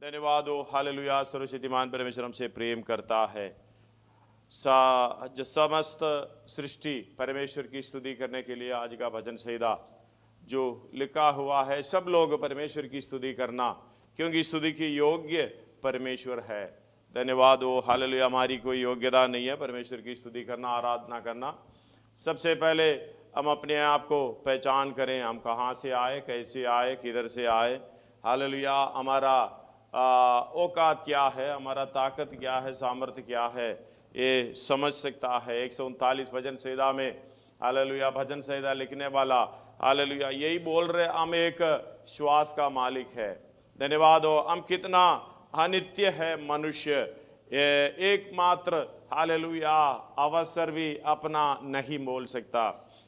धन्यवाद हो, हालेलुया। सर्वशक्तिमान परमेश्वर हमसे प्रेम करता है। जो समस्त सृष्टि परमेश्वर की स्तुति करने के लिए आज का भजन संहिता जो लिखा हुआ है, सब लोग परमेश्वर की स्तुति करना, क्योंकि स्तुति की योग्य परमेश्वर है। धन्यवाद हो, हालेलुया। हमारी कोई योग्यता नहीं है परमेश्वर की स्तुति करना, आराधना करना। सबसे पहले हम अपने आप को पहचान करें, हम कहाँ से आए, कैसे आए, किधर से आए। हालेलुया। हमारा औकात क्या है, हमारा ताकत क्या है, सामर्थ्य क्या है, ये समझ सकता है। 139 भजन संहिता में हालेलुया भजन संहिता लिखने वाला हालेलुया यही बोल रहे, हम एक श्वास का मालिक है। धन्यवाद हो। हम कितना अनित्य है मनुष्य, एकमात्र हालेलुया अवसर भी अपना नहीं बोल सकता।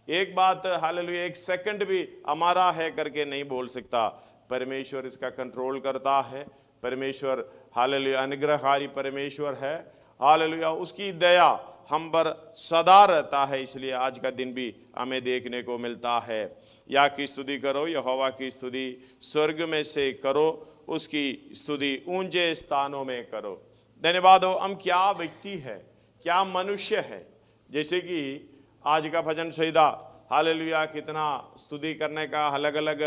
एक बात हालेलुया, एक सेकंड भी हमारा है करके नहीं बोल सकता। परमेश्वर इसका कंट्रोल करता है। परमेश्वर हालेलुया अनुग्रहकारी परमेश्वर है। हालेलुया उसकी दया हम पर सदा रहता है, इसलिए आज का दिन भी हमें देखने को मिलता है। या की स्तुति करो, यहोवा की स्तुति स्वर्ग में से करो, उसकी स्तुति ऊंचे स्थानों में करो। धन्यवाद हो। हम क्या व्यक्ति है, क्या मनुष्य है, जैसे कि आज का भजन संहिता हालेलुया कितना स्तुति करने का अलग अलग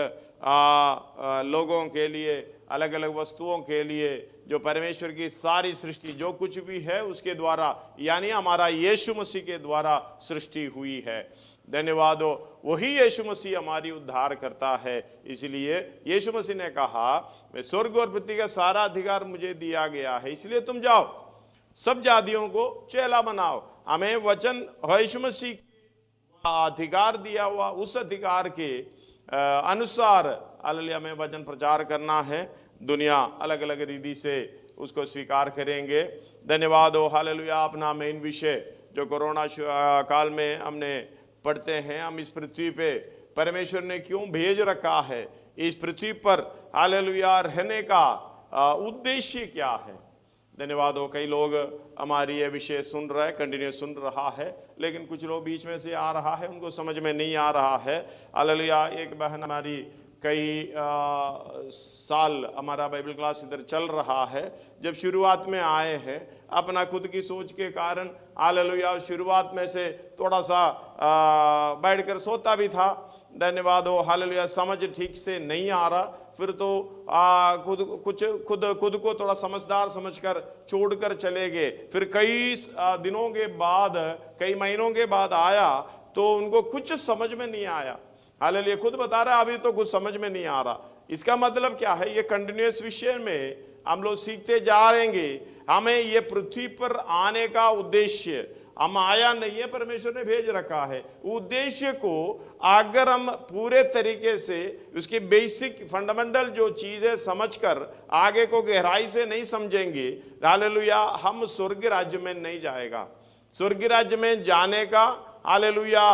लोगों के लिए, अलग अलग वस्तुओं के लिए, जो परमेश्वर की सारी सृष्टि जो कुछ भी है उसके द्वारा, यानी हमारा यीशु मसीह के द्वारा सृष्टि हुई है। धन्यवाद हो। वही यीशु मसीह हमारी उद्धार करता है। इसलिए यीशु मसीह ने कहा, मैं स्वर्ग और पृथ्वी का सारा अधिकार मुझे दिया गया है, इसलिए तुम जाओ सब जातियों को चेला बनाओ। हमें वचन यीशु मसीह अधिकार दिया हुआ, उस अधिकार के अनुसार हालेलुया में वचन प्रचार करना है। दुनिया अलग अलग रीति से उसको स्वीकार करेंगे। धन्यवाद हो, हालेलुया। अपना मेन विषय जो कोरोना काल में हमने पढ़ते हैं, हम इस पृथ्वी पे परमेश्वर ने क्यों भेज रखा है, इस पृथ्वी पर हालेलुया रहने का उद्देश्य क्या है। धन्यवाद हो। कई लोग हमारी ये विषय सुन रहे हैं, कंटिन्यू सुन रहा है, लेकिन कुछ लोग बीच में से आ रहा है, उनको समझ में नहीं आ रहा है। हालेलुया। एक बहन हमारी कई साल हमारा बाइबल क्लास इधर चल रहा है, जब शुरुआत में आए हैं अपना खुद की सोच के कारण हालेलुया शुरुआत में से थोड़ा सा बैठकर सोता भी था। धन्यवाद हो, हालेलुया समझ ठीक से नहीं आ रहा, फिर तो खुद को थोड़ा समझदार समझकर छोड़कर चले गए। फिर कई दिनों के बाद, कई महीनों के बाद आया तो उनको कुछ समझ में नहीं आया। हालेलुया खुद बता रहा अभी तो कुछ समझ में नहीं आ रहा। इसका मतलब क्या है, ये कंटिन्यूअस विषय में हम लोग सीखते जा रहेंगे। हमें ये पृथ्वी पर आने का उद्देश्य, हम आया नहीं है, परमेश्वर ने भेज रखा है। उद्देश्य को अगर हम पूरे तरीके से उसकी बेसिक फंडामेंटल जो चीजें समझकर आगे को गहराई से नहीं समझेंगे, हालेलुया हम स्वर्ग राज्य में नहीं जाएगा। स्वर्ग राज्य में जाने का हालेलुया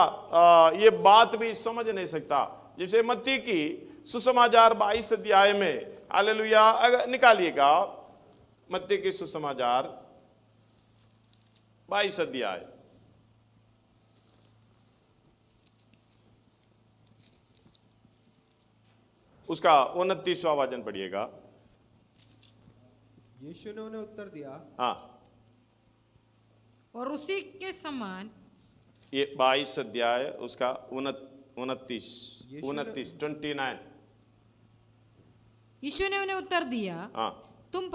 ये बात भी समझ नहीं सकता। जैसे मत्ती की सुसमाचार 22 अध्याय में हालेलुया, अगर निकालिएगा मत्ती की सुसमाचार 22 अध्याय, उसका 29वां वचन पढ़िएगा। यीशु ने उन्हें उत्तर दिया, हाँ, और उसी के समान, ये 22 अध्याय उसका 29 29। यीशु ने उन्हें उत्तर दिया, हाँ, तुम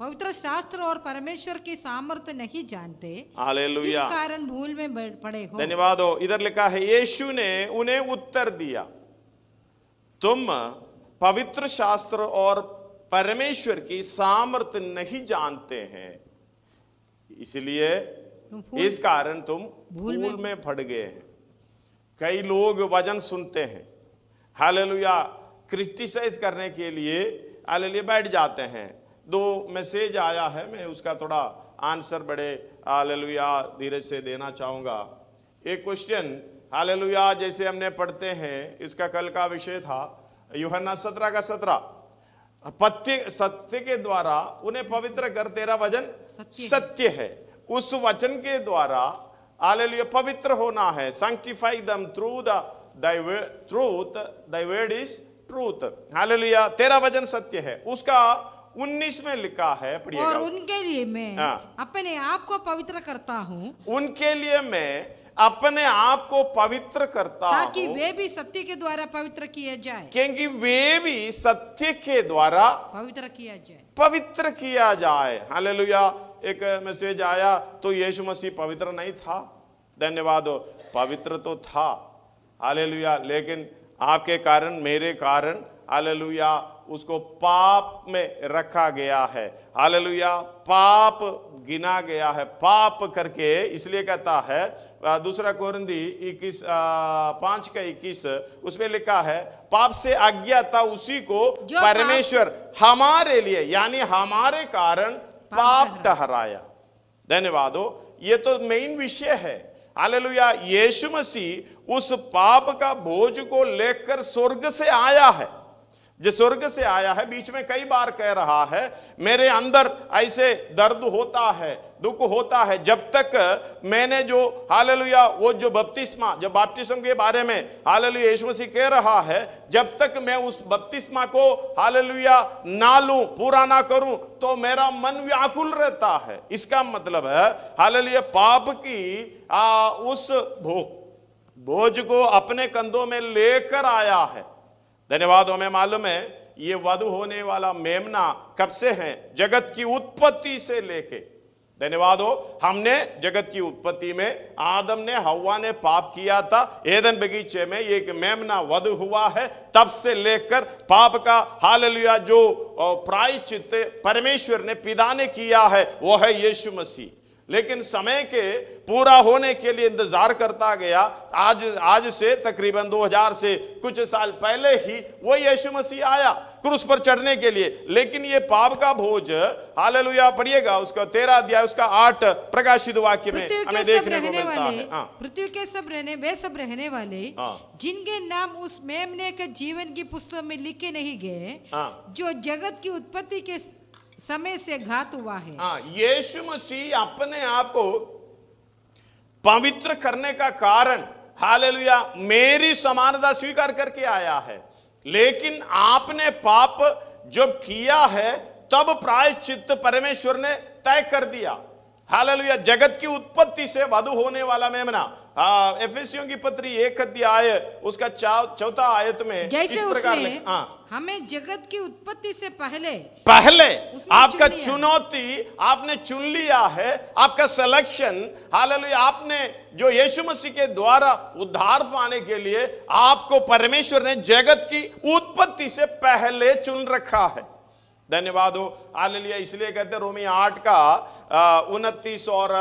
पवित्र शास्त्र और परमेश्वर की सामर्थ्य नहीं जानते, हालेलुया इस कारण भूल में पड़े हो। धन्यवाद हो। इधर लिखा है, यीशु ने उन्हें उत्तर दिया, तुम पवित्र शास्त्र और परमेश्वर की सामर्थ्य नहीं जानते हैं, इसलिए इस कारण तुम भूल में पड़ गए हैं। कई लोग वचन सुनते हैं, हालेलुया क्रिटिसाइज करने के लिए हालेलुया बैठ जाते हैं। 2 मैसेज आया है, मैं उसका थोड़ा आंसर बड़े हालेलुया धीरे से देना चाहूंगा। एक क्वेश्चन हालेलुया जैसे हमने पढ़ते हैं, इसका कल का विषय था यूहन्ना 17 का 17, सत्य के द्वारा उन्हें पवित्र कर, तेरा वचन सत्य है। उस वचन के द्वारा हालेलुया पवित्र होना है। Sanctify them through thy word is truth। Hallelujah तेरा वचन सत्य है। उसका 19 में लिखा है, और पढ़िएगा। उनके लिए मैं हाँ। अपने आप को पवित्र करता हूँ उनके लिए मैं अपने आप को पवित्र करता ताकि हूँ, वे भी सत्य के द्वारा पवित्र किए जाए, क्योंकि वे भी सत्य के द्वारा पवित्र किया जाए। पवित्र किया जाए। हालेलुया। एक मैसेज आया तो यीशु मसीह पवित्र नहीं था, धन्यवाद हो, पवित्र तो था, हालेलुया, लेकिन आपके कारण, मेरे कारण, हालेलुया, उसको पाप में रखा गया है, हालेलुया, पाप गिना गया है, पाप करके, इसलिए कहता है दूसरा कोरिन्थी 5:21 उसमें लिखा है, पाप से अज्ञाता उसी को परमेश्वर हमारे लिए यानी हमारे कारण पाप ठहराया। धन्यवाद हो, ये तो मेन विषय है। हालेलुया। यीशु मसीह उस पाप का बोझ को लेकर स्वर्ग से आया है, जो स्वर्ग से आया है। बीच में कई बार कह रहा है, मेरे अंदर ऐसे दर्द होता है, दुख होता है, जब तक मैंने जो, हालेलुया, वो जो बपतिस्मा, जब बपतिस्मा के बारे में हालेलुया यीशु मसीह कह रहा है, जब तक मैं उस बपतिस्मा को हालेलुया ना लूं, पूरा ना करूं, तो मेरा मन व्याकुल रहता है। इसका मतलब है हालेलुया पाप की उस बोझ को अपने कंधों में लेकर आया है। धन्यवाद। हमें मालूम है ये वधु होने वाला मेमना कब से है? जगत की उत्पत्ति से लेके। धन्यवाद हो, हमने जगत की उत्पत्ति में आदम ने, हव्वा ने पाप किया था, एदन बगीचे में एक मेमना वधु हुआ है, तब से लेकर पाप का हालेलुया जो प्रायश्चित परमेश्वर ने, पिता ने किया है, वो है यीशु मसीह। लेकिन समय के पूरा होने के लिए इंतजार करता गया। आज से तकरीबन 2000 से कुछ साल पहले ही वो यीशु मसीह आया क्रूस पर चढ़ने के लिए। लेकिन ये पाप का बोझ, हालेलुया, पढ़िएगा उसका 13 अध्याय उसका 8 प्रकाशित वाक्य में हमें देखने को मिलता है। पृथ्वी के वे सब रहने वाले जिनके नाम उस मेमने के जीवन की पुस्तक में लिखे नहीं गए, जो जगत की उत्पत्ति के समय से घात हुआ है। यीशु मसीह अपने आप को पवित्र करने का कारण, हालेलुया, मेरी समानता स्वीकार करके आया है। लेकिन आपने पाप जब किया है, तब प्रायश्चित परमेश्वर ने तय कर दिया। हालेलुया। जगत की उत्पत्ति से वधु होने वाला मेमना, एफेसियों की पत्री 1 अध्याय उसका 4 आयत में जैसे उसने हमें जगत की उत्पत्ति से पहले आपका चुनौती आपने चुन लिया है, आपका सिलेक्शन, हालेलुया, आपने जो यीशु मसीह के द्वारा उद्धार पाने के लिए आपको परमेश्वर ने जगत की उत्पत्ति से पहले चुन रखा है। धन्यवाद हो, हालेलुया। इसलिए कहते हैं रोमी 8 का 29 और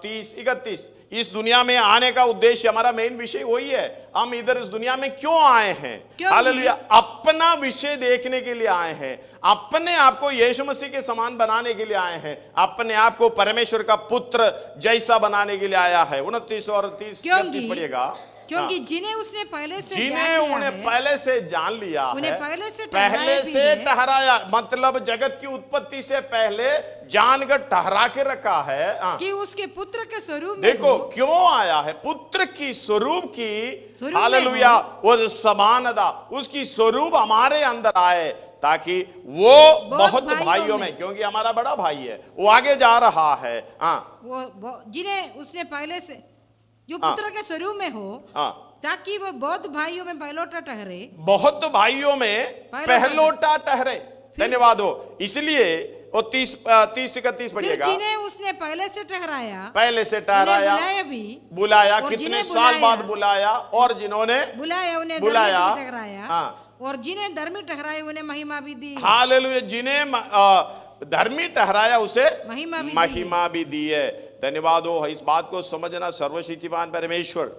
30-31, इस दुनिया में आने का उद्देश्य, हमारा मेन विषय वही है, हम इधर इस दुनिया में क्यों आए हैं? हालेलुया, अपना विषय देखने के लिए आए हैं, अपने आप को यीशु मसीह के समान बनाने के लिए आए हैं, अपने आप को परमेश्वर का पुत्र जैसा बनाने के लिए आया है। 29 और 30 पढ़िएगा। क्योंकि जिन्हें उसने पहले से जान लिया है, उन्हें पहले से ठहराया, मतलब जगत की उत्पत्ति से पहले जानकर ठहरा के रखा है कि उसके पुत्र के स्वरूप में देखो क्यों आया है, पुत्र की स्वरूप की, हालेलुया, वो समानता, उसकी स्वरूप हमारे अंदर आए, ताकि वो बहुत भाइयों में, क्योंकि हमारा बड़ा भाई है, वो आगे जा रहा है। वो जिन्हें उसने पहले से, जो पुत्र के स्वरूप में हो, ताकि वो बहुत भाइयों में पहलोटा ठहरे, बहुत भाइयों में पहलोटा ठहरे। धन्यवाद हो। इसलिए वो 30-31 पढ़िएगा। जिन्हें उसने पहले से ठहराया, बुलाया, कितने साल बाद बुलाया, और जिन्होंने बुलाया उन्हें ठहराया, और जिन्हें धर्मी ठहराया उन्हें महिमा भी दी। हालेलुया। जिन्हें धर्मी ठहराया उसे महिमा भी दी है। धन्यवाद हो। इस बात को समझना, सर्वशक्तिमान परमेश्वर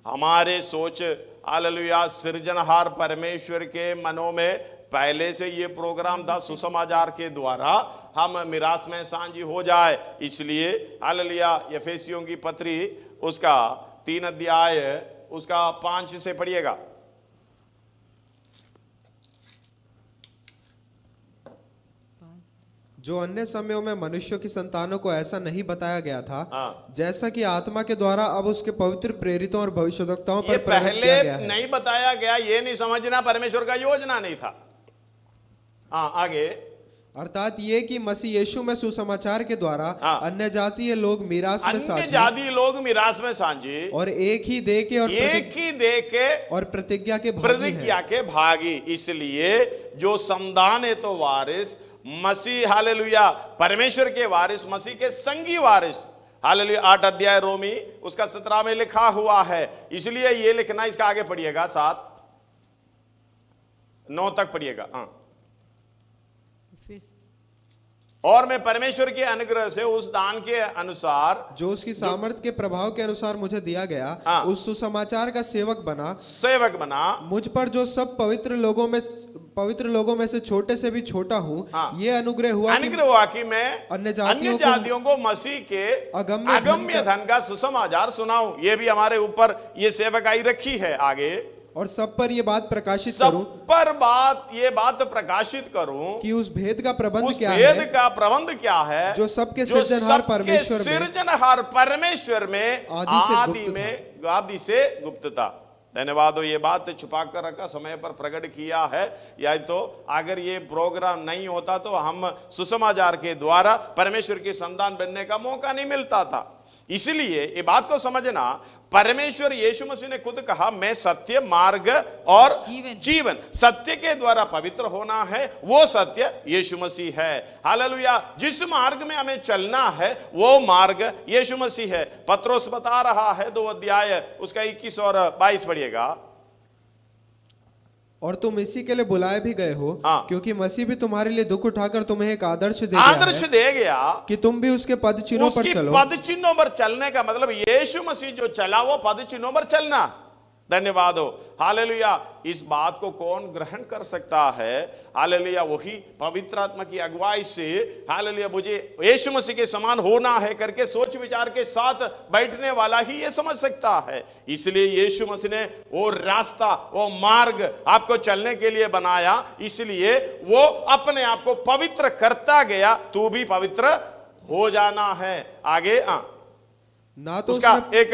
हमारे सोच, हालेलुया, सृजनहार परमेश्वर के मनों में पहले से ये प्रोग्राम था, सुसमाचार के द्वारा हम मिरास में सांझी हो जाए। इसलिए हालेलुया, एफेसियों की पत्री उसका 3 अध्याय उसका 5 से पढ़िएगा। जो अन्य समयों में मनुष्यों की संतानों को ऐसा नहीं बताया गया था, जैसा कि आत्मा के द्वारा अब उसके पवित्र प्रेरितों और भविष्यद्वक्ताओं पर पहले नहीं बताया गया। ये नहीं समझना परमेश्वर का योजना नहीं था। हाँ आगे। अर्थात ये कि मसीह यीशु में सुसमाचार के द्वारा अन्य जातीय लोग मिरास में अन्य साझी जाति लोग मिरास में साझी और एक ही दे के और प्रतिज्ञा के भागी। इसलिए जो संदान है तो वारिस मसीह, हालेलुया, परमेश्वर के वारिस, मसीह के संगी वारिस, हालेलुया। 8 अध्याय रोमी उसका 17 में लिखा हुआ है। इसलिए ये लिखना, इसका आगे पढ़िएगा 7-9 तक पढ़िएगा। हाँ, और मैं परमेश्वर के अनुग्रह से उस दान के अनुसार जो उसकी सामर्थ के प्रभाव के अनुसार मुझे दिया गया उस सुसमाचार का सेवक बना मुझ पर जो सब पवित्र लोगों में से छोटे से भी छोटा हूँ। ये अनुग्रह हुआ कि मैं अन्य जातियों को मसीह के अगम्य धन का सुसमाचार सुनाऊं। ये भी हमारे ऊपर ये सेवकाई रखी है। आगे, और सब पर ये बात प्रकाशित करूं कि उस भेद का प्रबंध क्या है जो सबके सृजनहार परमेश्वर में आदि से गुप्त था। धन्यवाद। ये बात छुपा कर रखा, समय पर प्रकट किया है। या तो अगर ये प्रोग्राम नहीं होता तो हम सुसमाचार के द्वारा परमेश्वर की संतान बनने का मौका नहीं मिलता था। इसलिए ये बात को समझना, परमेश्वर यीशु मसीह ने खुद कहा, मैं सत्य, मार्ग और जीवन। सत्य के द्वारा पवित्र होना है, वो सत्य यीशु मसीह है। हालेलुया। जिस मार्ग में हमें चलना है वो मार्ग यीशु मसीह है। पत्रोस बता रहा है 2 अध्याय उसका 21 और 22 पढ़िएगा। और तुम इसी के लिए बुलाए भी गए हो क्योंकि मसीह भी तुम्हारे लिए दुख उठाकर तुम्हें एक आदर्श दे गया कि तुम भी उसके पद चिन्हों पर चलो। पद चिन्हों पर चलने का मतलब यीशु मसीह जो चला वो पद चिन्हों पर चलना। धन्यवाद हो। हालेलुया। इस बात को कौन ग्रहण कर सकता है? हालेलुया। वही पवित्र आत्मा की अगुवाई से, हालेलुया, मुझे यीशु मसीह के समान होना है करके सोच विचार के साथ बैठने वाला ही ये समझ सकता है। इसलिए यीशु मसीह ने वो रास्ता, वो मार्ग आपको चलने के लिए बनाया। इसलिए वो अपने आप को पवित्र करता गया। तू भी पवित्र हो जाना है। आगे ना तो उसका एक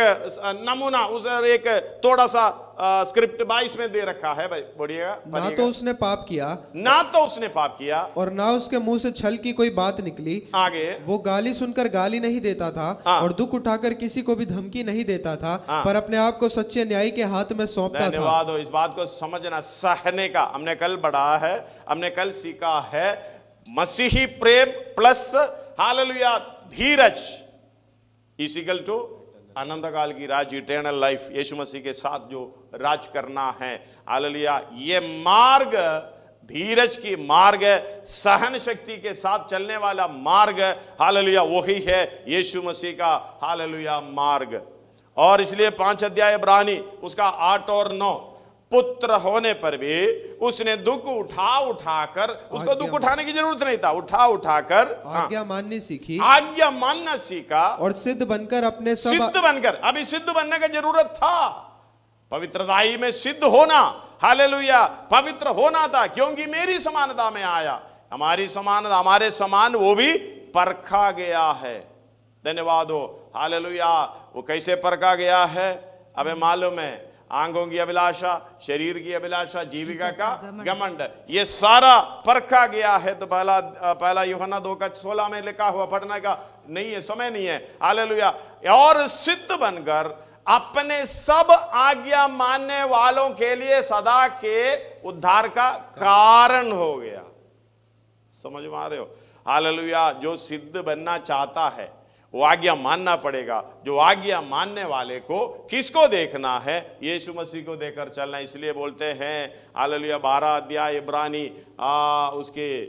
नमूना, उस एक थोड़ा सा स्क्रिप्ट 22 में दे रखा है भाई, बढ़िएगा। ना तो उसने पाप किया और ना उसके मुंह से छल की कोई बात निकली। आगे, वो गाली सुनकर गाली नहीं देता था और दुख उठाकर किसी को भी धमकी नहीं देता था, पर अपने आप को सच्चे न्याय के हाथ में सौंपता था। धन्यवाद हो। इस बात को समझना, सहने का हमने कल बढ़ा है, हमने कल सीखा है। मसीही प्रेम प्लस, हालेलुया, धीरज इक्वल टू अनंत काल की राज, इटर्नल लाइफ, यीशु मसीह के साथ जो राज करना है। हालेलुया। ये मार्ग धीरज की मार्ग है, सहन शक्ति के साथ चलने वाला मार्ग, हालेलुया, वही है यीशु मसीह का, हालेलुया, मार्ग। और इसलिए 5 अध्याय इब्रानी उसका 8 और 9, पुत्र होने पर भी उसने दुख उठाकर, उसको दुख उठाने की जरूरत नहीं था, उठाकर आज्ञा माननी सीखी, आज्ञा मानना सीखा और सिद्ध बनकर अभी सिद्ध बनने का जरूरत था। पवित्रताई में सिद्ध होना, हालेलुया, पवित्र होना था, क्योंकि मेरी समानता में आया। हमारी समानता, हमारे समान वो भी परखा गया है। धन्यवाद हो। हालेलुया। वो कैसे परखा गया है? अबे मालूम है, आंखों की अभिलाषा, शरीर की अभिलाषा, जीविका का घमंड, ये सारा परखा गया है। तो पहला यूहन्ना 2:16 में लिखा हुआ, पढ़ने का नहीं है, समय नहीं है। हालेलुया। और सिद्ध बनकर अपने सब आज्ञा मानने वालों के लिए सदा के उद्धार का कारण हो गया। समझ में आ रहे हो? हालेलुया। जो सिद्ध बनना चाहता है वो आज्ञा मानना पड़ेगा। जो आज्ञा मानने वाले को किसको देखना है? यीशु मसीह को देखकर चलना। इसलिए बोलते हैं, हालेलुया, 12 अध्याय इब्रानी उसके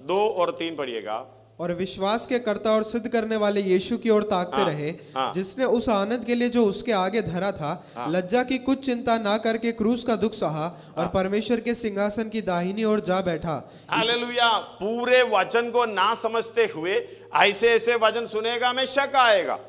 2 और 3 पढ़िएगा। और विश्वास के कर्ता और सिद्ध करने वाले यीशु की ओर ताकते रहे, जिसने उस आनंद के लिए जो उसके आगे धरा था लज्जा की कुछ चिंता ना करके क्रूस का दुख सहा और परमेश्वर के सिंहासन की दाहिनी ओर जा बैठा। हालेलुया। पूरे वचन को ना समझते हुए ऐसे वचन सुनेगा में शक आएगा।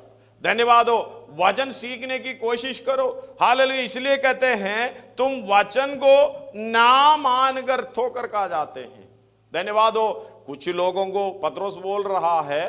धन्यवाद हो। वचन सीखने की कोशिश करो। हालेलुया। इसलिए कहते हैं तुम वचन को ना मानकर ठोकर खा जाते हैं। धन्यवाद हो। कुछ लोगों को पत्रोस बोल रहा है,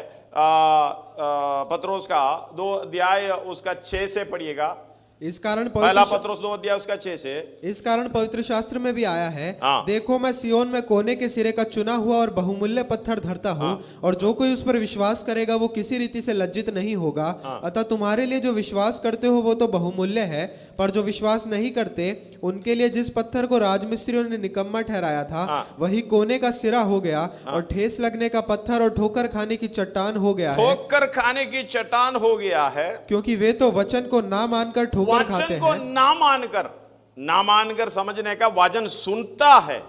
पत्रोस का 2 अध्याय उसका 6 से पढ़िएगा। इस कारण पहला पत्रोस 2 अध्याय उसका 6 से। इस कारण पवित्र शास्त्र में भी आया है, हाँ। देखो मैं सियोन में कोने के सिरे का चुना हुआ और बहुमूल्य पत्थर धरता हूँ, और जो कोई उस पर विश्वास करेगा वो किसी रीति से लज्जित नहीं होगा। अतः तुम्हारे लिए जो विश्वास करते हो वो तो बहुमूल्य है, पर जो विश्वास नहीं करते उनके लिए जिस पत्थर को राजमिस्त्रियों ने निकम्मा ठहराया था वही कोने का सिरा हो गया, और ठेस लगने का पत्थर और ठोकर खाने की चट्टान हो गया है। ठोकर खाने की चट्टान हो गया है, क्योंकि वे तो वचन को ना मानकर ठोकर खाते वचन को हैं। ना मानकर समझने का, वचन सुनता है,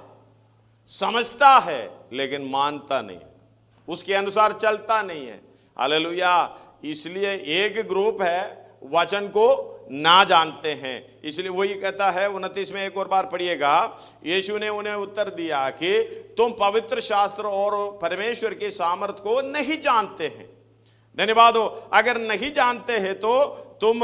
समझता है, लेकिन मानता नहीं, उसके अनुसार चलता नहीं है। हालेलुया। इसलिए एक ग्रुप है वचन को ना जानते हैं, इसलिए वही कहता है 29 में, एक और बार पढ़िएगा। यीशु ने उन्हें उत्तर दिया कि तुम पवित्र शास्त्र और परमेश्वर के सामर्थ को नहीं जानते हैं। धन्यवाद हो। अगर नहीं जानते हैं तो तुम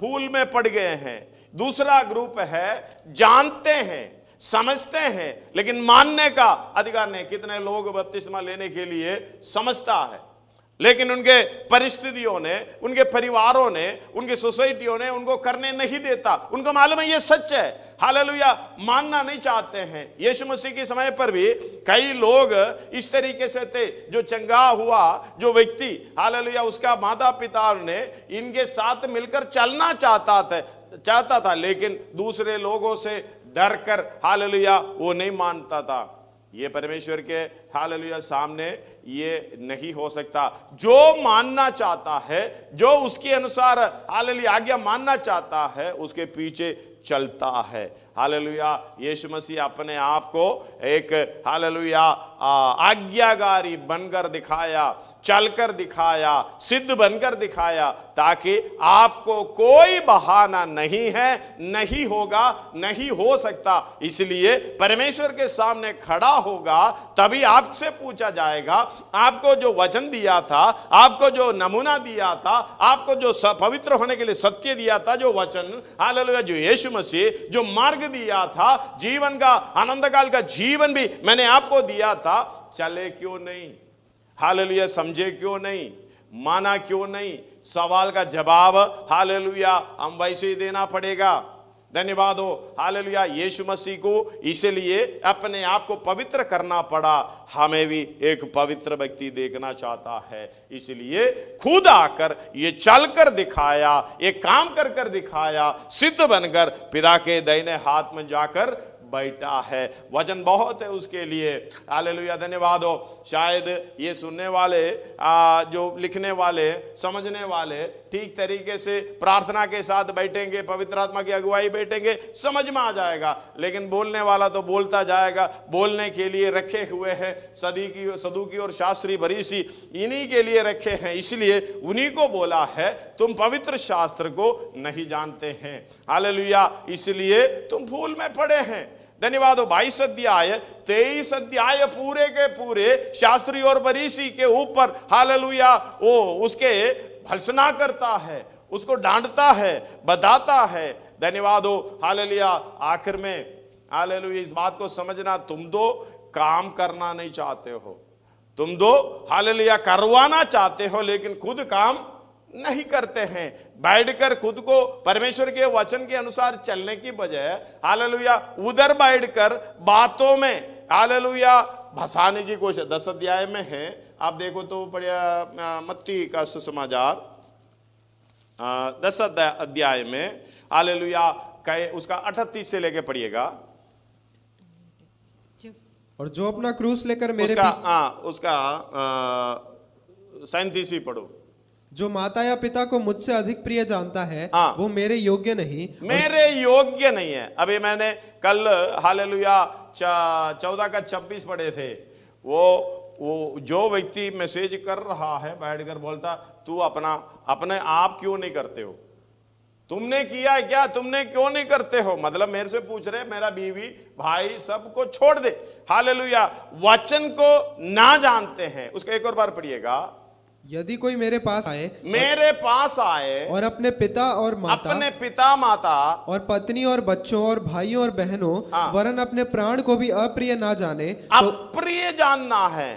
फूल में पड़ गए हैं। दूसरा ग्रुप है जानते हैं, समझते हैं, लेकिन मानने का अधिकार नहीं। कितने लोग बपतिस्मा लेने के लिए समझता है, लेकिन उनके परिस्थितियों ने, उनके परिवारों ने, उनकी सोसाइटियों ने उनको करने नहीं देता। उनको मालूम है ये सच है, हालेलुया, मानना नहीं चाहते हैं। यीशु मसीह के समय पर भी कई लोग इस तरीके से थे, जो चंगा हुआ जो व्यक्ति, हालेलुया, उसका माता पिता ने इनके साथ मिलकर चलना चाहता था, लेकिन दूसरे लोगों से डर कर, हालेलुया, वो नहीं मानता था। ये परमेश्वर के, हालेलुया, सामने ये नहीं हो सकता। जो मानना चाहता है, जो उसके अनुसार, हालेलुया, आज्ञा मानना चाहता है, उसके पीछे चलता है। हालेलुया। यीशु मसीह अपने आप को एक, हालेलुया, आज्ञाकारी बनकर दिखाया, चलकर दिखाया, सिद्ध बनकर दिखाया, ताकि आपको कोई बहाना नहीं है, नहीं होगा, नहीं हो सकता। इसलिए परमेश्वर के सामने खड़ा होगा, तभी आपसे पूछा जाएगा, आपको जो वचन दिया था, आपको जो नमूना दिया था, आपको जो पवित्र होने के लिए सत्य दिया था, जो वचन, हालेलुया, जो यीशु मसीह जो मार्ग दिया था, जीवन का, आनंद काल का जीवन भी मैंने आपको दिया था, चले क्यों नहीं? हालेलुया, समझे क्यों नहीं? माना क्यों नहीं? सवाल का जवाब, हालेलुया, हम वैसे ही देना पड़ेगा। धन्यवाद हो। हालेलुया। यीशु मसीह को इसलिए अपने आप को पवित्र करना पड़ा। हमें भी एक पवित्र व्यक्ति देखना चाहता है, इसलिए खुद आकर ये चलकर दिखाया, ये काम कर दिखाया, सिद्ध बनकर पिता के दाहिने हाथ में जाकर बैठा है। वचन बहुत है उसके लिए। हालेलुया। धन्यवाद हो। शायद ये सुनने वाले, जो लिखने वाले, समझने वाले ठीक तरीके से प्रार्थना के साथ बैठेंगे, पवित्र आत्मा की अगुवाई बैठेंगे, समझ में आ जाएगा। लेकिन बोलने वाला तो बोलता जाएगा। बोलने के लिए रखे हुए हैं सदूकी और शास्त्री फरीसी, इन्हीं के लिए रखे हैं, इसलिए उन्हीं को बोला है तुम पवित्र शास्त्र को नहीं जानते हैं। हालेलुया। इसलिए तुम फूल में पड़े हैं। धन्यवाद हो। 22 अध्याय 23 अध्याय पूरे के पूरे शास्त्री और फरीसी के ऊपर, हालेलुया, वो उसके भर्त्सना करता है, उसको डांटता है, बताता है। धन्यवाद हो। हालेलुया। आखिर में, हालेलुया, इस बात को समझना, तुम दो काम करना नहीं चाहते हो, तुम दो, हालेलुया, करवाना चाहते हो, लेकिन खुद काम नहीं करते हैं। बैठकर खुद को परमेश्वर के वचन के अनुसार चलने की बजाय, हालेलुया, उधर बैठकर बातों में, हालेलुया, भसाने की कोशिश। 10 अध्याय में है, आप देखो तो बढ़िया, मत्ती का सुसमाचार 10 अध्याय में, हालेलुया, उसका 38 से लेके पढ़िएगा। और जो अपना क्रूस लेकर मेरे उसका 37 पढ़ो। जो माता या पिता को मुझसे अधिक प्रिय जानता है, वो मेरे योग्य नहीं, मेरे योग्य नहीं है। अभी मैंने कल, हालेलुया, 14 का 26 पढ़े थे। वो जो व्यक्ति मैसेज कर रहा है बैठकर बोलता, तू अपने आप क्यों नहीं करते हो? तुमने किया क्या? तुमने क्यों नहीं करते हो? मतलब मेरे से पूछ रहे, मेरा बीवी भाई सबको छोड़ दे। हालेलुया। वचन को ना जानते हैं। उसका एक और बार पढ़िएगा। यदि कोई मेरे पास आए और अपने पिता माता और पत्नी और बच्चों और भाइयों और बहनों, वरन अपने प्राण को भी अप्रिय ना जाने, अप्रिय जानना है।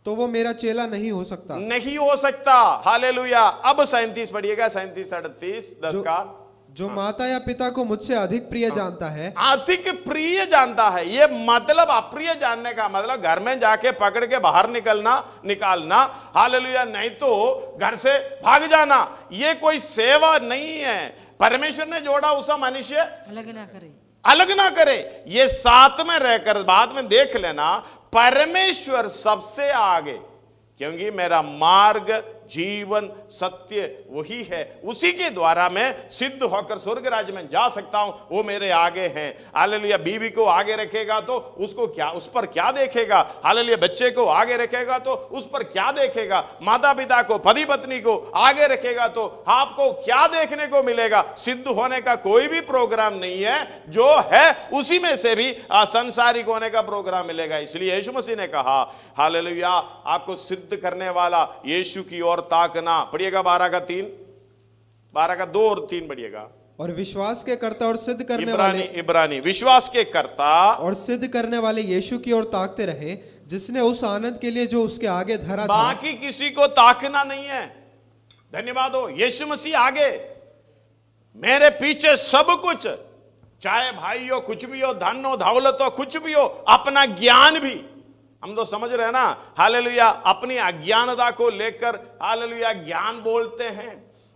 तो वो मेरा चेला नहीं हो सकता। नहीं हो सकता। हालेलुया। अब 37 पढ़िएगा, 37 38 10 का। जो माता या पिता को मुझसे अधिक प्रिय जानता है, अधिक प्रिय जानता है, ये मतलब अप्रिय जानने का मतलब घर में जाके पकड़ के बाहर निकालना। हालेलुया। नहीं तो घर से भाग जाना। ये कोई सेवा नहीं है। परमेश्वर ने जोड़ा उसा मनुष्य अलग ना करे। ये साथ में रहकर बाद में देख लेना, परमेश्वर सबसे आगे, क्योंकि मेरा मार्ग जीवन सत्य वही है, उसी के द्वारा मैं सिद्ध होकर स्वर्ग राज्य में जा सकता हूं। वो मेरे आगे हैं। हालेलुया। बीवी को आगे रखेगा तो उसको क्या, उस पर क्या देखेगा? हालेलुया। बच्चे को आगे रखेगा तो उस पर क्या देखेगा? माता पिता को, पति पत्नी को आगे रखेगा तो आपको क्या देखने को मिलेगा? सिद्ध होने का कोई भी प्रोग्राम नहीं है, जो है उसी में से भी संसारिक होने का प्रोग्राम मिलेगा। इसलिए यीशु मसीह ने कहा, हालेलुया, आपको सिद्ध करने वाला यीशु की ओर ताकना। पढ़िएगा 12 का 3, 12 का 2 और 3 पढ़िएगा। और विश्वास के कर्ता और सिद्ध करने वाले, इब्रानी विश्वास के कर्ता और सिद्ध करने वाले यीशु की ओर ताकते रहे, जिसने उस आनंद के लिए जो उसके आगे धरा था। बाकी किसी को ताकना नहीं है। धन्यवाद हो। यीशु मसीह आगे, मेरे पीछे सब कुछ, चाहे भाई हो, कुछ भी हो, धन हो, दौलत हो, कुछ भी हो, अपना ज्ञान भी, हम तो समझ रहे हैं ना। हालेलुया। अपनी अज्ञानता को लेकर हालेलुया ज्ञान बोलते हैं।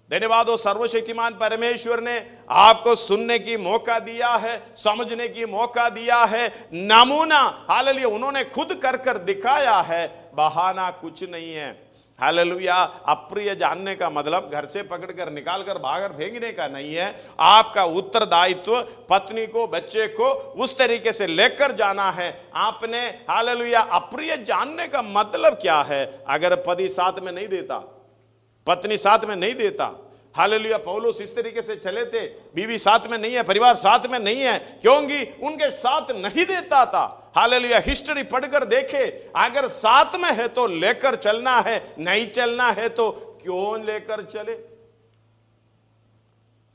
धन्यवाद हो। सर्वशक्तिमान परमेश्वर ने आपको सुनने की मौका दिया है, समझने की मौका दिया है। नमूना हालेलुया उन्होंने खुद कर दिखाया है, बहाना कुछ नहीं है। हालेलुया। अप्रिय जानने का मतलब घर से पकड़कर निकालकर बाहर फेंकने का नहीं है। आपका उत्तरदायित्व पत्नी को, बच्चे को उस तरीके से लेकर जाना है आपने। हालेलुया। अप्रिय जानने का मतलब क्या है? अगर पति साथ में नहीं देता, पत्नी साथ में नहीं देता। हालेलुया। पौलुस इस तरीके से चले थे, बीवी साथ में नहीं है, परिवार साथ में नहीं है, क्योंकि उनके साथ नहीं देता था। हालेलुया। हिस्ट्री पढ़कर देखे, अगर साथ में है तो लेकर चलना है, नहीं चलना है तो क्यों लेकर चले?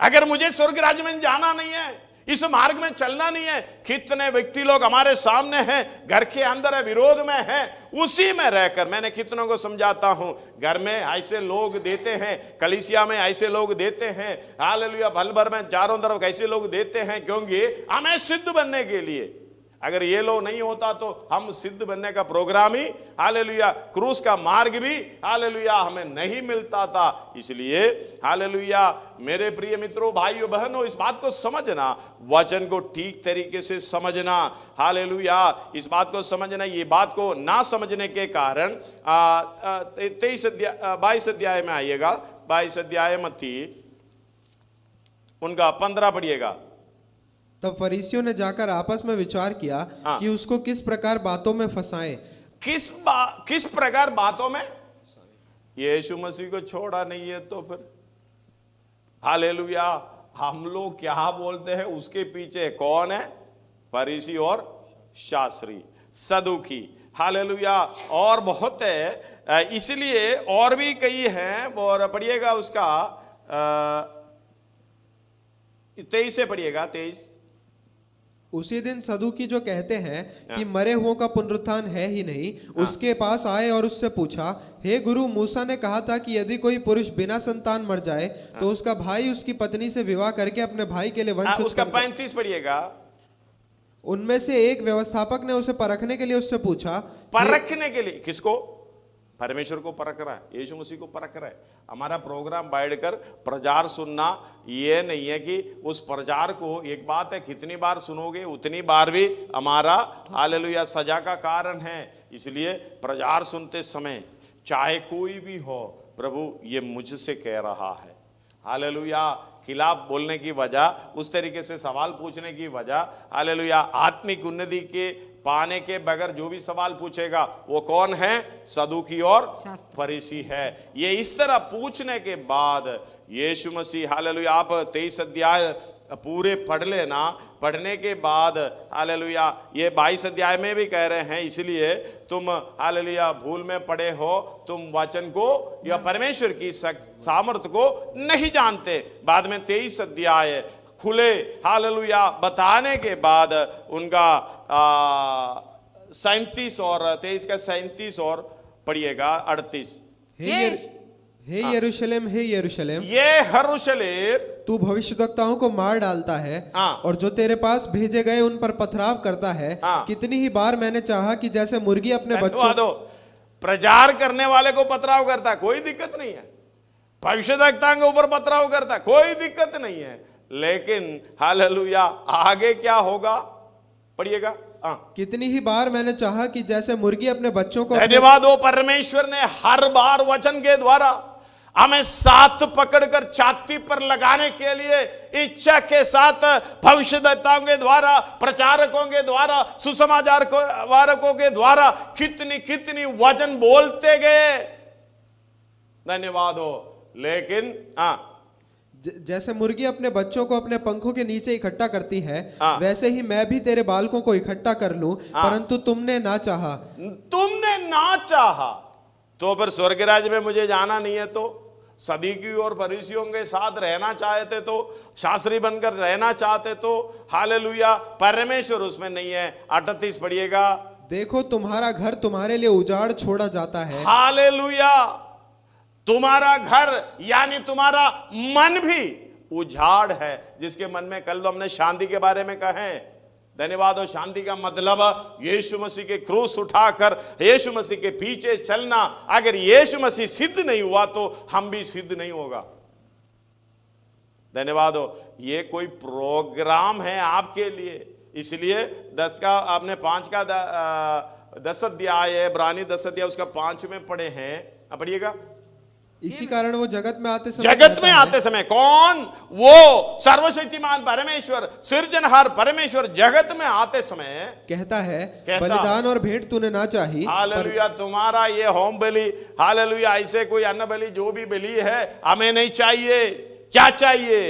अगर मुझे स्वर्ग राज्य में जाना नहीं है, इस मार्ग में चलना नहीं है, कितने व्यक्ति लोग हमारे सामने हैं, घर के अंदर है, विरोध में है, उसी में रहकर मैंने कितनों को समझाता हूं, घर में ऐसे लोग देते हैं, कलीसिया में ऐसे लोग देते हैं, हालेलुया, भल भर में चारों तरफ ऐसे लोग देते हैं, क्योंकि हमें सिद्ध बनने के लिए। अगर ये लोग नहीं होता तो हम सिद्ध बनने का प्रोग्राम ही, हालेलुया, क्रूस का मार्ग भी हालेलुया हमें नहीं मिलता था। इसलिए हालेलुया मेरे प्रिय मित्रों, भाइयों, बहनों, इस बात को समझना, वचन को ठीक तरीके से समझना। हालेलुया। इस बात को समझना। ये बात को ना समझने के कारण 22 अध्याय में आइएगा, 22 अध्याय मत्ती उनका 15 पढ़िएगा। तब फरीसियों ने जाकर आपस में विचार किया कि उसको किस प्रकार बातों में फंसाएं। किस प्रकार बातों में? यीशु मसीह को छोड़ा नहीं है तो फिर हालेलुया हम लोग क्या बोलते हैं, उसके पीछे कौन है? फरीसी और शास्त्री, सदूकी। हालेलुया। और बहुत है, इसलिए और भी कई हैं। और पढ़िएगा उसका 23 से पढ़िएगा, 23। उसी दिन सदूकी जो कहते हैं कि मरे हुओं का पुनरुत्थान है ही नहीं, उसके पास आए और उससे पूछा, हे गुरु, मूसा ने कहा था कि यदि कोई पुरुष बिना संतान मर जाए तो उसका भाई उसकी पत्नी से विवाह करके अपने भाई के लिए वंश उसका 35 पढ़िएगा। उनमें से एक व्यवस्थापक ने उसे परखने के लिए उससे पूछा। परखने के लिए किसको? परमेश्वर को परख रहा है, यीशु मसीह को परख रहा है। हमारा प्रोग्राम बैठकर प्रचार सुनना ये नहीं है कि उस प्रचार को, एक बात है कितनी बार सुनोगे उतनी बार भी हमारा हालेलुया सजा का कारण है। इसलिए प्रचार सुनते समय चाहे कोई भी हो, प्रभु ये मुझसे कह रहा है, हालेलुया, खिलाफ बोलने की वजह, उस तरीके से सवाल पूछने की वजह, हालेलुया, आत्मिक उन्नति के पाने के बगैर जो भी सवाल पूछेगा वो कौन है? सदूकी और फरीसी है। ये इस तरह पूछने के बाद यीशु मसीह, हालेलुया, आप 23 अध्याय पूरे पढ़ लेना। पढ़ने के बाद हालेलुया ये 22 अध्याय में भी कह रहे हैं, इसलिए तुम हालेलुया भूल में पड़े हो, तुम वचन को या परमेश्वर की सामर्थ्य को नहीं जानते। बाद में 23 अध्याय खुले हालेलुया बताने के बाद उनका 37 और 23 का 37 और पढ़िएगा 38। हे यरूशलेम, हे यरूशलेम, ये यरूशलेम, तू भविष्यद्वक्ताओं को मार डालता है हाँ। और जो तेरे पास भेजे गए उन पर पथराव करता है। हाँ। कितनी ही बार मैंने चाहा कि जैसे मुर्गी अपने धन्यवाद बच्चों हो। प्रचार करने वाले को पथराव करता है, कोई दिक्कत नहीं है। भविष्यद्वक्ता के ऊपर पथराव करता है, कोई दिक्कत नहीं है। लेकिन हालेलुया, आगे क्या होगा पढ़िएगा। कितनी ही बार मैंने चाहा कि जैसे मुर्गी अपने बच्चों को धन्यवाद हो, परमेश्वर ने हर बार वचन के द्वारा हमें साथ पकड़कर छाती पर लगाने के लिए इच्छा के साथ भविष्यद्वक्ताओं के द्वारा, प्रचारकों के द्वारा, सुसमाचार वारकों के द्वारा कितनी कितनी वचन बोलते गए। धन्यवाद हो। लेकिन जैसे मुर्गी अपने बच्चों को अपने पंखों के नीचे इकट्ठा करती है, वैसे ही मैं भी तेरे बालकों को इकट्ठा कर लूं, परंतु तुमने ना चाहा। तुमने ना चाहा तो फिर स्वर्ग राज्य में मुझे जाना नहीं है। तो सदीकियों और फरीसियों के साथ रहना चाहते तो, शास्त्री बनकर रहना चाहते तो, हालेलुया, परमेश्वर उसमें नहीं है। 38 पढ़िएगा। देखो तुम्हारा घर तुम्हारे लिए उजाड़ छोड़ा जाता है। हालेलुया, तुम्हारा घर यानी तुम्हारा मन भी उजाड़ है। जिसके मन में, कल तो हमने शांति के बारे में कहे। धन्यवाद हो। शांति का मतलब यीशु मसीह के क्रूस उठाकर यीशु मसीह के पीछे चलना। अगर यीशु मसीह सिद्ध नहीं हुआ तो हम भी सिद्ध नहीं होगा। धन्यवाद हो। ये कोई प्रोग्राम है आपके लिए, इसलिए 10 का आपने 5 का 10 अध्याय है, इब्रानी 10 अध्याय उसका 5 में पढ़े हैं। पढ़िएगा। इसी कारण वो जगत में आते समय कौन? वो सर्वशक्तिमान परमेश्वर, सृजनहार परमेश्वर जगत में आते समय कहता है, बलिदान और भेंट तूने ना चाही। हालेलुया, तुम्हारा ये होम बलि, हालेलुया, ऐसे कोई अन्न बलि जो भी बलि है हमें नहीं चाहिए। क्या चाहिए?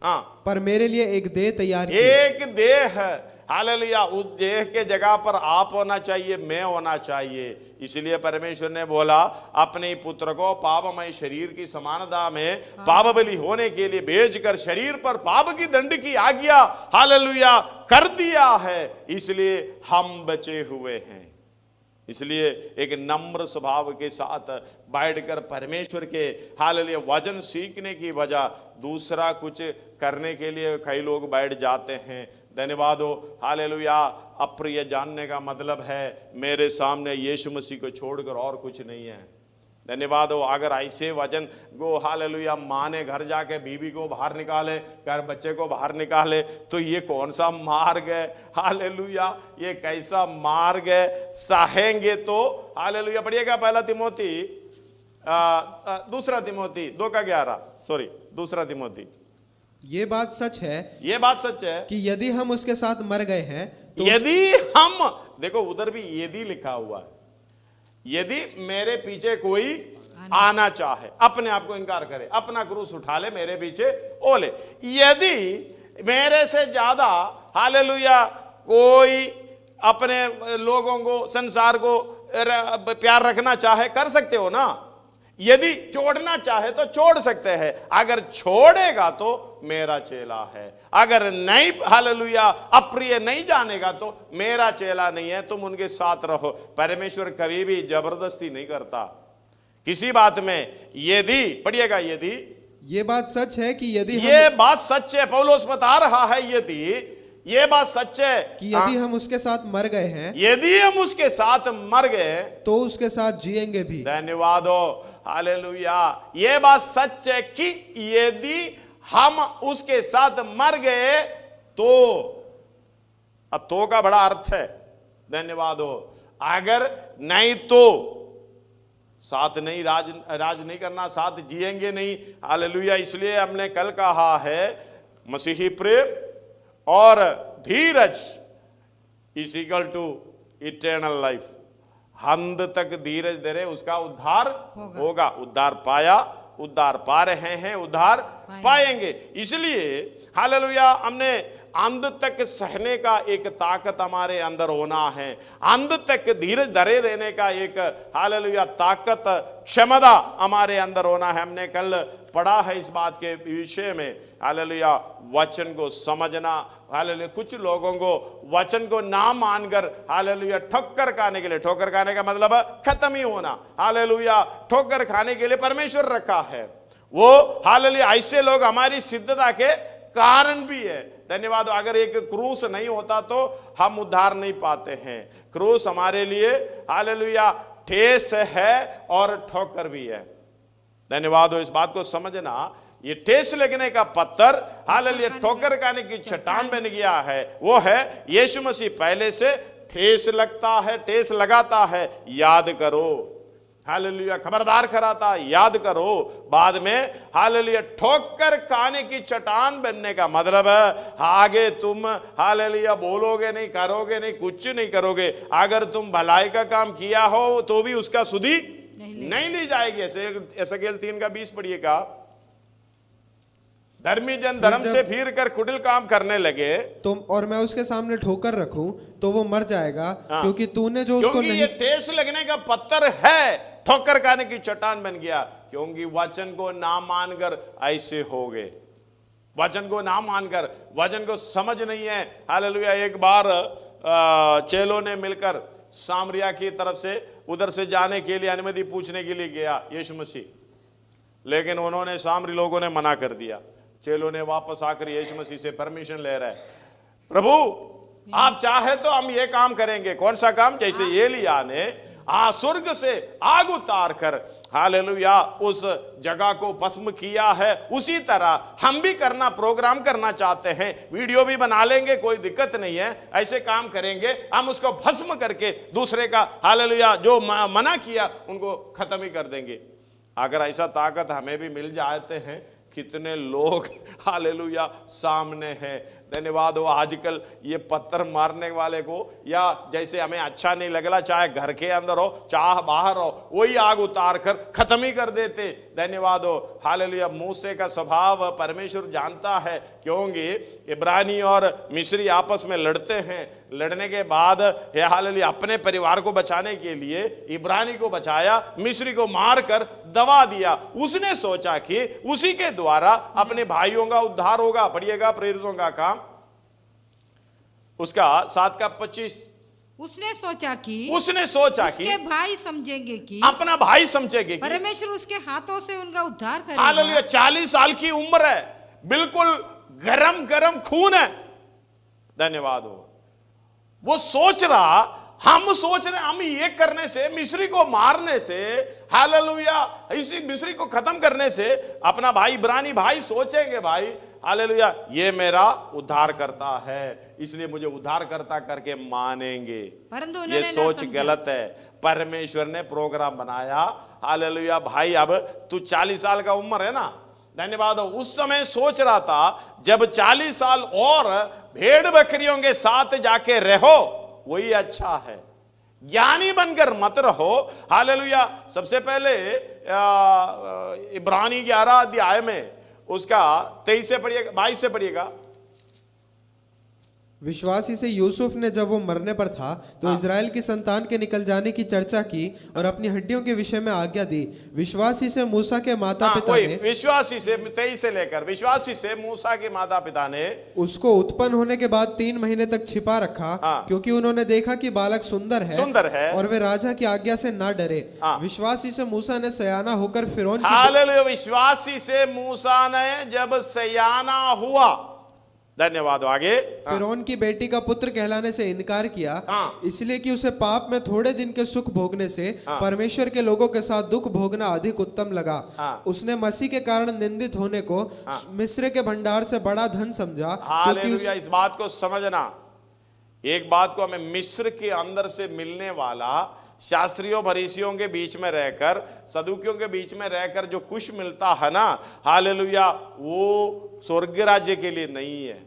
पर मेरे लिए एक देह तैयार की। एक देह, हालेलुया, उस देह के जगह पर आप होना चाहिए, मैं होना चाहिए। इसलिए परमेश्वर ने बोला अपने पुत्र को पापमय शरीर की समानता में पाप बलि होने के लिए भेजकर शरीर पर पाप की दंड की आज्ञा, हालेलुया, कर दिया है। इसलिए हम बचे हुए हैं। इसलिए एक नम्र स्वभाव के साथ बैठकर परमेश्वर के हालेलुया वचन सीखने की वजह दूसरा कुछ करने के लिए कई लोग बैठ जाते हैं। धन्यवाद हो। हालेलुया, अप्रिय जानने का मतलब है मेरे सामने यीशु मसीह को छोड़कर और कुछ नहीं है। धन्यवाद हो। अगर ऐसे वचन को हालेलुया माने घर जाके बीवी को बाहर निकाले, घर बच्चे को बाहर निकाले, तो ये कौन सा मार्ग है? हालेलुया, ये कैसा मार्ग है? सहेंगे तो हालेलुया। पढ़िएगा 1 तिमोथी 2 तिमोथी 2:11, सॉरी 2 तिमोथी। ये बात सच है, ये बात सच है कि यदि हम उसके साथ मर गए हैं तो यदि हम, देखो उधर भी यदि लिखा हुआ है, यदि मेरे पीछे कोई आना चाहे, अपने आप को इनकार करे, अपना क्रूस उठा ले, मेरे पीछे ओ ले। यदि मेरे से ज्यादा हालेलुया कोई अपने लोगों को, संसार को प्यार रखना चाहे, कर सकते हो ना। यदि छोड़ना चाहे तो छोड़ सकते हैं। अगर छोड़ेगा तो मेरा चेला है। अगर नहीं हालेलुया अप्रिय नहीं जानेगा तो मेरा चेला नहीं है। तुम उनके साथ रहो। परमेश्वर कभी भी जबरदस्ती नहीं करता किसी बात में। यदि पढ़िएगा, यदि ये बात सच है कि यदि ये बात सच है, पौलुस बता रहा है, यदि ये बात सच है कि यदि हम उसके साथ मर गए हैं, यदि हम उसके साथ मर गए तो उसके साथ जिएंगे भी। धन्यवाद हो। हालेलुया, ये बात सच है कि यदि हम उसके साथ मर गए तो, अब तो का बड़ा अर्थ है। धन्यवाद हो। अगर नहीं तो साथ नहीं, राज नहीं करना, साथ जिएंगे नहीं। हालेलुया। इसलिए हमने कल कहा है मसीही प्रेम और धीरज is equal to eternal life. अंत तक धीरज धरे, उसका उद्धार होगा। उद्धार पाया, उद्धार पा रहे हैं, उद्धार पाएंगे। इसलिए हालेलुया हमने अंत तक सहने का एक ताकत हमारे अंदर होना है, अंत तक धीरज धरे रहने का एक हालेलुया ताकत क्षमता हमारे अंदर होना है। हमने कल पढ़ा है इस बात के विषय में, हालेलुया वचन को समझना। हालेलुया कुछ लोगों को वचन को ना मानकर हालेलुया ठोकर खाने के लिए, ठोकर खाने का मतलब खत्म ही होना, हालेलुया ठोकर खाने के लिए परमेश्वर रखा है। वो हालेलुया ऐसे लोग हमारी सिद्धता के कारण भी है। धन्यवाद। अगर एक क्रूस नहीं होता तो हम उद्धार नहीं पाते हैं। क्रूस हमारे लिए हालेलुया ठेस है और ठोकर भी है। धन्यवाद हो, इस बात को समझना। ये ठेस लगने का पत्थर हालेलुया ठोकर खाने की चट्टान बन गया है, वो है यीशु मसीह। पहले से ठेस लगता है, ठेस लगाता है, याद करो। हालेलुया खबरदार कराता, याद करो। बाद में हालेलुया ठोकर खाने की चट्टान बनने का मतलब है आगे तुम हालेलुया बोलोगे नहीं, करोगे नहीं, कुछ नहीं करोगे। अगर तुम भलाई का काम किया हो तो भी उसका सुधि नहीं ली जाएगी। एसएकेल 3:20 पढ़िएगा। धर्मी जन धर्म से फिर कर कुटिल काम करने लगे तुम और मैं उसके सामने ठोकर रखूं तो वो मर जाएगा, क्योंकि तूने जो उसको नहीं। ये ठेस लगने का पत्थर है, ठोकर खाने की चट्टान बन गया, क्योंकि वचन को ना मानकर ऐसे हो गए। वचन को ना मानकर, वचन को समझ नहीं है। हालेलुया एक बार चेलों ने मिलकर सामरिया की तरफ से उधर से जाने के लिए अनुमति पूछने के लिए गया यीशु मसीह, लेकिन उन्होंने सामरी लोगों ने मना कर दिया। चेलों ने वापस आकर यीशु मसीह से परमिशन ले रहे, प्रभु आप चाहे तो हम ये काम करेंगे। कौन सा काम? जैसे एलिया ने स्वर्ग से आग उतार कर हालेलुया उस जगह को भस्म किया है, उसी तरह हम भी करना, प्रोग्राम करना चाहते हैं। वीडियो भी बना लेंगे, कोई दिक्कत नहीं है। ऐसे काम करेंगे, हम उसको भस्म करके दूसरे का हालेलुया जो मना किया उनको खत्म ही कर देंगे। अगर ऐसा ताकत हमें भी मिल जाते हैं, कितने लोग हालेलुया सामने हैं। धन्यवाद हो। आजकल ये पत्थर मारने वाले को, या जैसे हमें अच्छा नहीं लग रहा, चाहे घर के अंदर हो चाहे बाहर हो, वही आग उतार कर खत्म ही कर देते। धन्यवाद हो। हालेलुया मूसे का स्वभाव परमेश्वर जानता है, क्योंकि इब्रानी और मिस्री आपस में लड़ते हैं। लड़ने के बाद हालेलुया अपने परिवार को बचाने के लिए इब्रानी को बचाया, मिस्री को मारकर दबा दिया। उसने सोचा कि उसी के द्वारा अपने भाइयों का उद्धार होगा। पढ़िएगा प्रेरितों का काम उसका 7:25। उसने सोचा कि उसके भाई समझेंगे कि अपना भाई समझेंगे कि परमेश्वर उसके हाथों से उनका उद्धार करेगा। हालेलुया 40 साल की उम्र है, बिल्कुल गरम गरम खून है। धन्यवाद हो। वो सोच रहा, हम सोच रहे हम ये करने से, मिस्री को मारने से, हालेलुया इसी मिस्री को खत्म करने से अपना भाई इब्रानी भाई सोचेंगे भाई हालेलुया ये मेरा उद्धार करता है, इसलिए मुझे उद्धार करता करके मानेंगे। परंतु ये सोच गलत है। परमेश्वर ने प्रोग्राम बनाया। हालेलुया भाई अब तू 40 साल का उम्र है ना। धन्यवाद। उस समय सोच रहा था जब 40 साल और भेड़ बकरियों के साथ जाके रहो वही अच्छा है, ज्ञानी बनकर मत रहो। हालेलुया। सबसे पहले इब्रानी 11 अध्याय में उसका 23 से पढ़िएगा, 22 से पढ़िएगा। विश्वासी से यूसुफ ने जब वो मरने पर था तो इजराइल की संतान के निकल जाने की चर्चा की और अपनी हड्डियों के विषय में आज्ञा दी। विश्वासी से मूसा के माता पिता ने, विश्वासी से 23 से लेकर, विश्वासी से मूसा के माता पिता ने उसको उत्पन्न होने के बाद 3 महीने तक छिपा रखा, क्योंकि उन्होंने देखा कि बालक सुंदर है और वे राजा की आज्ञा से ना डरे। विश्वासी से मूसा ने सयाना होकर फिरौन की, विश्वासी से मूसा ने जब सयाना हुआ, धन्यवाद आगे, फिरौन की बेटी का पुत्र कहलाने से इनकार किया, इसलिए कि उसे पाप में थोड़े दिन के सुख भोगने से परमेश्वर के लोगों के साथ दुख भोगना अधिक उत्तम लगा। उसने मसीह के कारण निंदित होने को मिस्र के भंडार से बड़ा धन समझा। हालेलुया। इस बात को समझना, एक बात को हमें मिस्र के अंदर से मिलने वाला, शास्त्रियों फरीसियों के बीच में रहकर, सदूकियों के बीच में रहकर जो कुछ मिलता है ना, हालेलुया वो स्वर्ग राज्य के लिए नहीं है।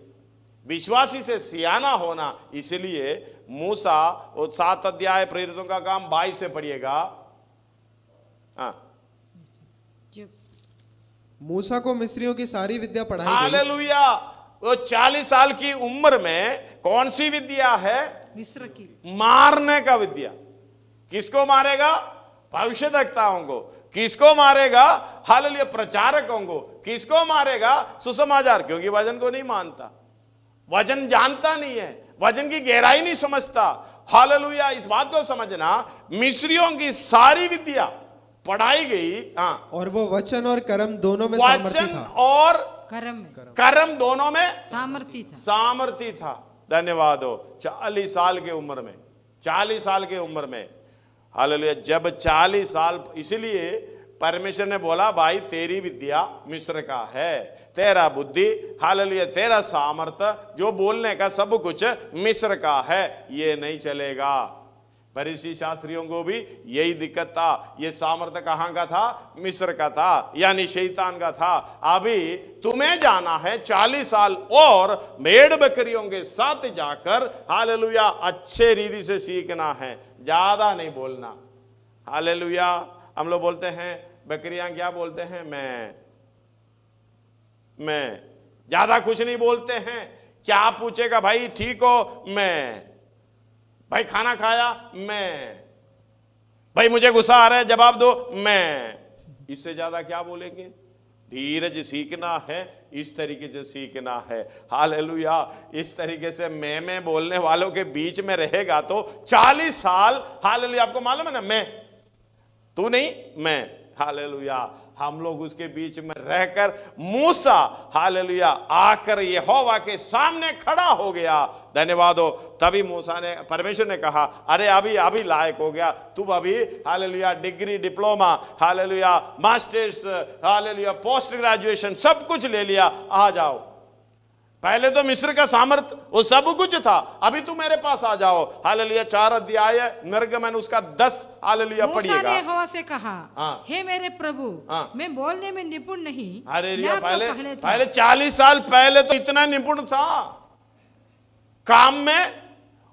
विश्वासी से सियाना होना, इसलिए मूसा और 7 अध्याय प्रेरितों का काम 22 से पढ़िएगा। मूसा को मिस्रियों की सारी विद्या पढ़ाई गई। हालेलुया। वो 40 साल की उम्र में कौन सी विद्या है? मिस्र की मारने का विद्या। किसको मारेगा? भविष्यद्वक्ताओं को। किसको मारेगा? हालेलुया प्रचारकों को। किसको मारेगा? सुसमाचार, क्योंकि वचन को नहीं मानता, वचन जानता नहीं है, वचन की गहराई नहीं समझता। हालेलुया, इस बात को समझना, मिस्रियों की सारी विद्या पढ़ाई गई, हाँ, और वो वचन और कर्म दोनों में सामर्थी वचन था। और कर्म दोनों में सामर्थी था। धन्यवाद हो। 40 साल की उम्र में, 40 साल की उम्र में, हालेलुया, जब 40 साल, इसलिए परमेश्वर ने बोला भाई तेरी विद्या मिस्र का है, तेरा बुद्धि, हालेलुया, तेरा सामर्थ्य, जो बोलने का सब कुछ मिस्र का है, ये नहीं चलेगा। फरीसी शास्त्रियों को भी यही दिक्कत था। ये सामर्थ्य कहां का था? मिस्र का था, यानी शैतान का था। अभी तुम्हें जाना है 40 साल और भेड़ बकरियों के साथ जाकर, हालेलुया, अच्छे रीति से सीखना है, ज्यादा नहीं बोलना। हालेलुया, हम लोग बोलते हैं, बकरियां क्या बोलते हैं? मैं ज्यादा कुछ नहीं बोलते हैं। क्या पूछेगा भाई ठीक हो? मैं। भाई खाना खाया? मैं। भाई मुझे गुस्सा आ रहा है, जवाब दो, मैं। इससे ज्यादा क्या बोलेंगे? धीरज सीखना है, इस तरीके से सीखना है। हालेलुया, इस तरीके से मैं बोलने वालों के बीच में रहेगा तो 40 साल, हालेलुया, आपको मालूम है ना, मैं, तू नहीं, मैं, हालेलुया, हम लोग उसके बीच में रहकर, मूसा, हालेलुया, आकर यहोवा के सामने खड़ा हो गया। धन्यवाद हो। तभी मूसा ने, परमेश्वर ने कहा, अरे अभी लायक हो गया तू, अभी, hallelujah, degree, diploma, hallelujah, masters, hallelujah, post graduation सब कुछ ले लिया, आ जाओ। पहले तो मिस्र का सामर्थ वो सब कुछ था, अभी तू मेरे पास आ जाओ। हालेलुया, 4 अध्याय निर्गमन उसका 10, हालेलुया, पढ़िएगा। मूसा ने यहोवा से कहा, हाँ, हे मेरे प्रभु, हाँ, मैं बोलने में निपुण नहीं। हालेलुया, तो पहले 40 साल पहले तो इतना निपुण था काम में,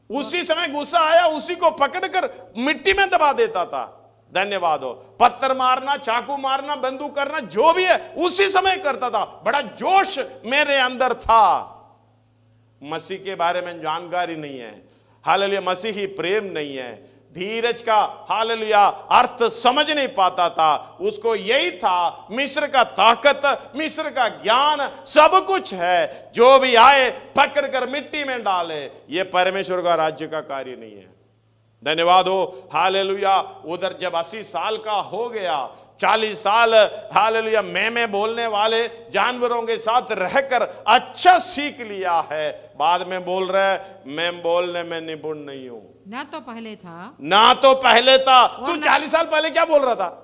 उसी समय गुस्सा आया उसी को पकड़कर मिट्टी में दबा देता था। धन्यवाद हो। पत्थर मारना, चाकू मारना, बंदूक करना, जो भी है उसी समय करता था। बड़ा जोश मेरे अंदर था। मसीह के बारे में जानकारी नहीं है, हालेलुया, मसीही प्रेम नहीं है, धीरज का, हालेलुया, अर्थ समझ नहीं पाता था। उसको यही था, मिस्र का ताकत, मिस्र का ज्ञान, सब कुछ है, जो भी आए पकड़कर मिट्टी में डाले। ये परमेश्वर का राज्य का कार्य नहीं है। धन्यवाद हो। हालेलुया, उधर जब 80 साल का हो गया, 40 साल, हालेलुया, मैं बोलने वाले जानवरों के साथ रहकर अच्छा सीख लिया है। बाद में बोल रहे, मैं बोलने में निपुण नहीं हूं। ना तो पहले था, तू 40 साल पहले क्या बोल रहा था?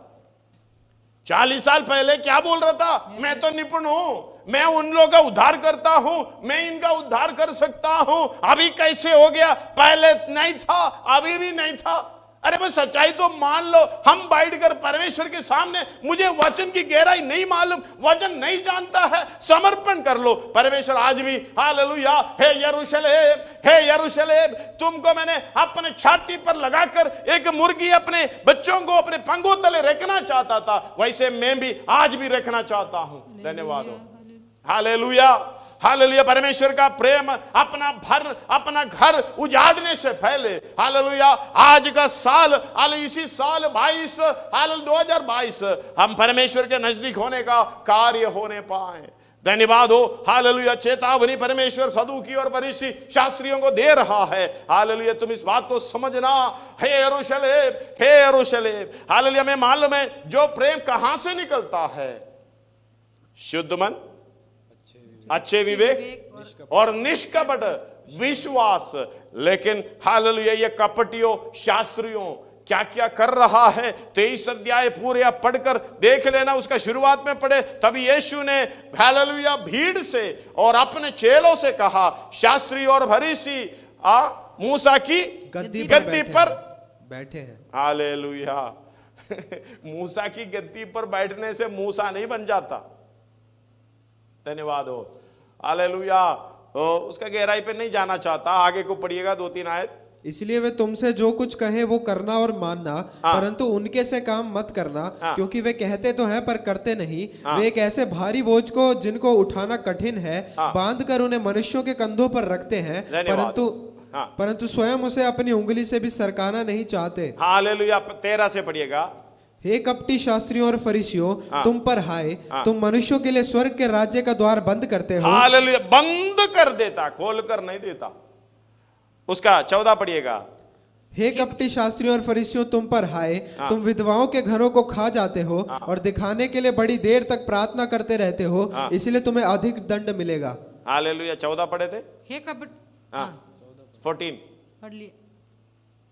40 साल पहले क्या बोल रहा था? मैं तो निपुण हूं, मैं उन लोगों का उद्धार करता हूं, मैं इनका उद्धार कर सकता हूं। अभी कैसे हो गया? पहले नहीं था, अभी भी नहीं था। अरे भाई सच्चाई तो मान लो। हम बैठकर परमेश्वर के सामने, मुझे वचन की गहराई नहीं मालूम, वचन नहीं जानता है, समर्पण कर लो। परमेश्वर आज भी, हालेलुया, हे यरूशलेम, हे यरूशलेम, तुमको मैंने अपने छाती पर लगाकर एक मुर्गी अपने बच्चों को अपने पंखों तले रखना चाहता था, वैसे मैं भी आज भी रखना चाहता हूं। धन्यवाद हो। हालेलुया, हालेलुया, परमेश्वर का प्रेम अपना घर उजाड़ने से पहले, हालेलुया, आज का साल, इसी साल 2022 हम परमेश्वर के नजदीक होने का कार्य होने पाए। धन्यवाद हो। हालेलुया, चेतावनी परमेश्वर सदूकी और फरीसी शास्त्रियों को दे रहा है। हालेलुया, तुम इस बात को समझना, हे यरूशलेम, हे यरूशलेम, हालेलुया, मैं मालूम है जो प्रेम कहां से निकलता है? शुद्ध मन, अच्छे विवेक और निष्कपट विश्वास। लेकिन हालेलुया, ये कपटियों, शास्त्रियों क्या क्या कर रहा है? 23 अध्याय पूरे आप पढ़कर देख लेना, उसका शुरुआत में पढ़े। तभी यीशु ने, हालेलुया, भीड़ से और अपने चेलों से कहा, शास्त्री और फरीसी मूसा की गद्दी पर बैठे हैं। हालेलुया, मूसा की गद्दी पर बैठने से मूसा नहीं बन जाता। धन्यवाद हो। हालेलुया, उसका गहराई पे नहीं जाना चाहता, आगे को पढ़िएगा 2-3 आयत। इसलिए वे तुमसे जो कुछ कहें वो करना और मानना, परंतु उनके से काम मत करना, क्योंकि वे कहते तो हैं पर करते नहीं। वे एक ऐसे भारी बोझ को जिनको उठाना कठिन है बांध कर उन्हें मनुष्यों के कंधों पर रखते हैं, परंतु स्वयं उसे अपनी उंगली से भी सरकाना नहीं चाहते। हालेलुया। 13 से पढ़िएगा। हे कपटी शास्त्रियों और फरीसियों, तुम पर हाय, तुम मनुष्यों के लिए स्वर्ग के राज्य का द्वार बंद करते हो। हालेलुया। बंद कर देता, खोल कर नहीं देता। उसका 14 पढ़िएगा। हे कपटी शास्त्रियों और फरीसियों, तुम पर हाय, तुम विधवाओं के घरों को खा जाते हो और दिखाने के लिए बड़ी देर तक प्रार्थना करते रहते हो, इसलिए तुम्हें अधिक दंड मिलेगा। हालेलुया। 14 पढ़े थे। हे कपट 14 पढ़ लिए।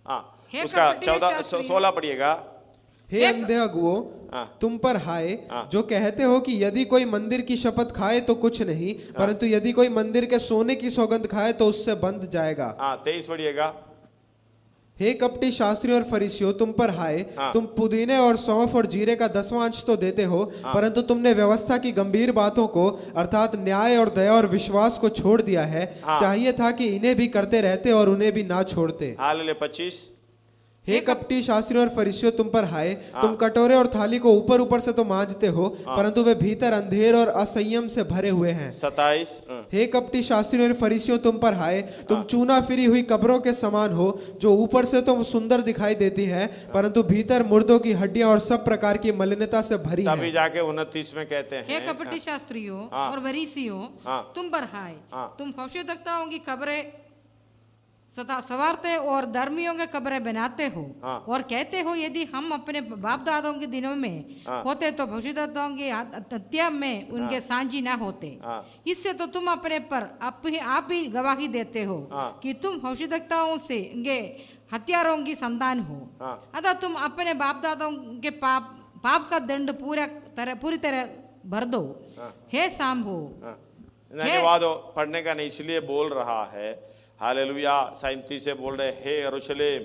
हाँ, उसका 14 16 पढ़िएगा। हे अंधे अगुओ, तुम पर हाय, जो कहते हो कि यदि कोई मंदिर की शपथ खाए तो कुछ नहीं, परंतु यदि कोई मंदिर के सोने की सौगंध खाए तो उससे बंध जाएगा। 23 पढ़िएगा। हे कपटी शास्त्री और फरीसियों, तुम पर हाय, तुम पुदीने और सौंफ और जीरे का 10वां अंश तो देते हो, परंतु तुमने व्यवस्था की गंभीर बातों को अर्थात न्याय और दया और विश्वास को छोड़ दिया है। चाहिए था कि इन्हें भी करते रहते और उन्हें भी ना छोड़ते। हालेलुया। 25। हे कपटी शास्त्रियों और फरीसियों, तुम पर हाय, तुम कटोरे और थाली को ऊपर ऊपर से तो मांजते हो, परंतु वे भीतर अंधेर और असंयम से भरे हुए हैं। 27। हे कपटी शास्त्रियों और फरीसियों, तुम पर हाय, तुम चूना फिरी हुई कब्रों के समान हो, जो ऊपर से तो सुंदर दिखाई देती हैं, परंतु भीतर मुर्दों की हड्डियां और सब प्रकार की मलिनता से भरी हैं। तभी जाके 29 में कहते हैं, हे कपटी शास्त्रियों और फरीसियों, तुम पर हाय, तुम भविष्यद्वक्ताओं की कब्रें संवारते और धर्मियों के कब्रें बनाते हो और कहते हो यदि हम अपने बाप दादाओं के दिनों में होते तो भविष्यद्वक्ताओं की हत्या में उनके साझी ना होते। इससे तो तुम अपने पर आप भी गवाही देते हो कि तुम भविष्यद्वक्ताओं से हत्यारों की संतान हो, अतः तुम अपने बाप दादाओं के पाप का दंड पूरी तरह भर दो। हे सांभो, धन्यवाद। पढ़ने का नहीं इसलिए बोल रहा है। हालेलुया। 37 से बोल रहे, हे यरूशलेम,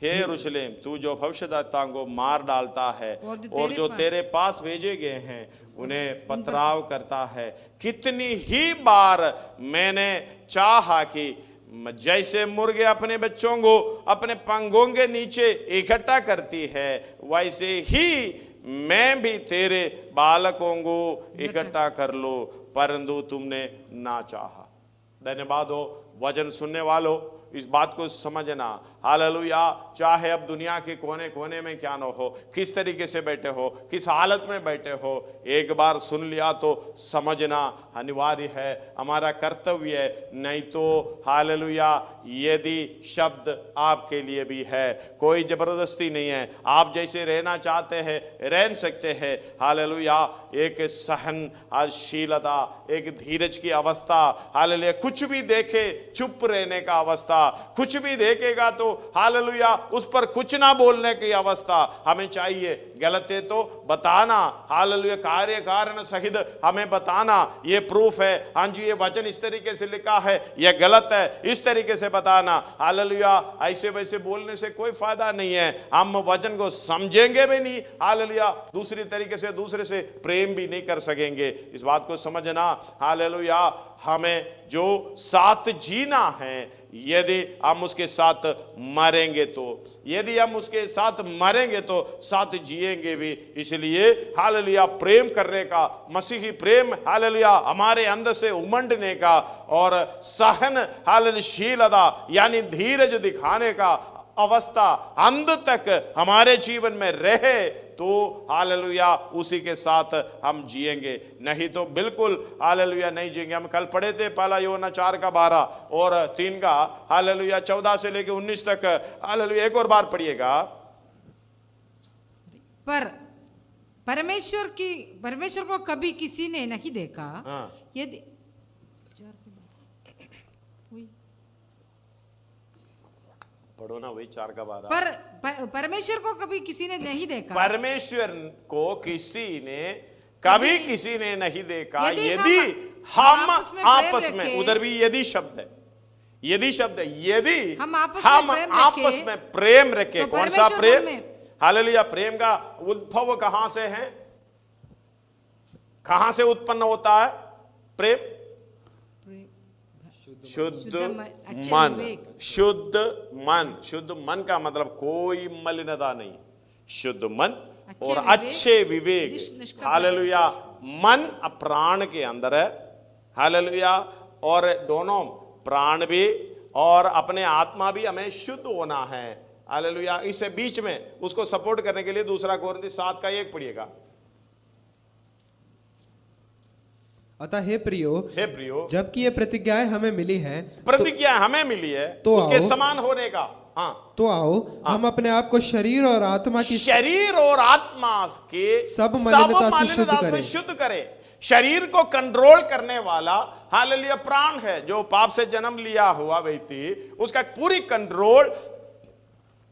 हे यरूशलेम, तू जो भविष्यद्वक्ताओं को मार डालता है और जो तेरे पास भेजे गए हैं उन्हें पथराव करता है, कितनी ही बार मैंने चाहा कि जैसे मुर्गे अपने बच्चों को अपने पंखों के नीचे इकट्ठा करती है, वैसे ही मैं भी तेरे बालकों को इकट्ठा कर लो, परंतु तुमने ना चाहा। धन्यवाद हो वचन सुनने वालों, इस बात को समझना। हालेलुया। चाहे अब दुनिया के कोने कोने में क्या न हो, किस तरीके से बैठे हो, किस हालत में बैठे हो, एक बार सुन लिया तो समझना अनिवार्य है, हमारा कर्तव्य है। नहीं तो हालेलुया, यदि शब्द आपके लिए भी है, कोई जबरदस्ती नहीं है, आप जैसे रहना चाहते हैं रह सकते हैं। हालेलुया। एक सहनशीलता, एक धीरज की अवस्था, हालेलुया। कुछ भी देखे चुप रहने का अवस्था, कुछ भी देखेगा तो हालेलुया उस पर कुछ ना बोलने की अवस्था हमें चाहिए। गलत है तो बताना, हालेलुया, कार्य कारण सहित हमें बताना, ये प्रूफ है, हाँ जी ये वचन इस तरीके से लिखा है, ये गलत है, इस तरीके से बताना। हालेलुया। ऐसे वैसे बोलने से कोई फायदा नहीं है, हम वचन को समझेंगे भी नहीं, हालेलुया, दूसरी तरीके से दूसरे से प्रेम भी नहीं कर सकेंगे। इस बात को समझना। हालेलुया। हमें जो साथ जीना है, यदि हम उसके साथ मरेंगे तो, यदि हम उसके साथ मरेंगे तो साथ जिएंगे भी। इसलिए हालेलुया प्रेम करने का, मसीही प्रेम हालेलुया हमारे अंदर से उमंडने का और सहन हालेलुया यानी धीरज दिखाने का अवस्था अंत तक हमारे जीवन में रहे तो हालेलुया उसी के साथ हम जिएंगे, नहीं तो बिल्कुल हालेलुया नहीं जिएंगे। हम कल पढ़े थे पहला यूहन्ना 4:12 और 3 का हालेलुया 14 से लेकर 19 तक। हालेलुया एक और बार पढ़िएगा। पर परमेश्वर को कभी किसी ने नहीं देखा। यदि पढ़ो ना वही 4:12। पर परमेश्वर को कभी किसी ने नहीं देखा। परमेश्वर को किसी ने कभी किसी ने नहीं देखा। यदि हम आपस में, उधर भी यदि शब्द है, यदि शब्द है, यदि हम आपस में प्रेम रखे। तो कौन सा प्रेम? हालेलुया। प्रेम का उद्भव कहां से है, कहां से उत्पन्न होता है प्रेम? शुद्ध अच्छे मन, विवेक। शुद्ध मन, शुद्ध मन का मतलब कोई मलिनता नहीं, शुद्ध मन अच्छे और विवेक, अच्छे विवेक। निष्कपट। हालेलुया। मन प्राण के अंदर है, हालेलुया, और दोनों प्राण भी और अपने आत्मा भी हमें शुद्ध होना है, हालेलुया। इसे बीच में उसको सपोर्ट करने के लिए 2 कोरिन्थी 7:1 पढ़िएगा। अतः हे प्रियो, जबकि ये प्रतिज्ञाएं हमें मिली हैं, प्रतिज्ञा हमें मिली है तो उसके आओ, समान होने का। हाँ, तो आओ हम अपने आप को शरीर और आत्मा की शरीर और आत्मा के सब मलिनता से शुद्ध करें। शरीर को कंट्रोल करने वाला हालेलुया प्राण है, जो पाप से जन्म लिया हुआ व्यक्ति, उसका पूरी कंट्रोल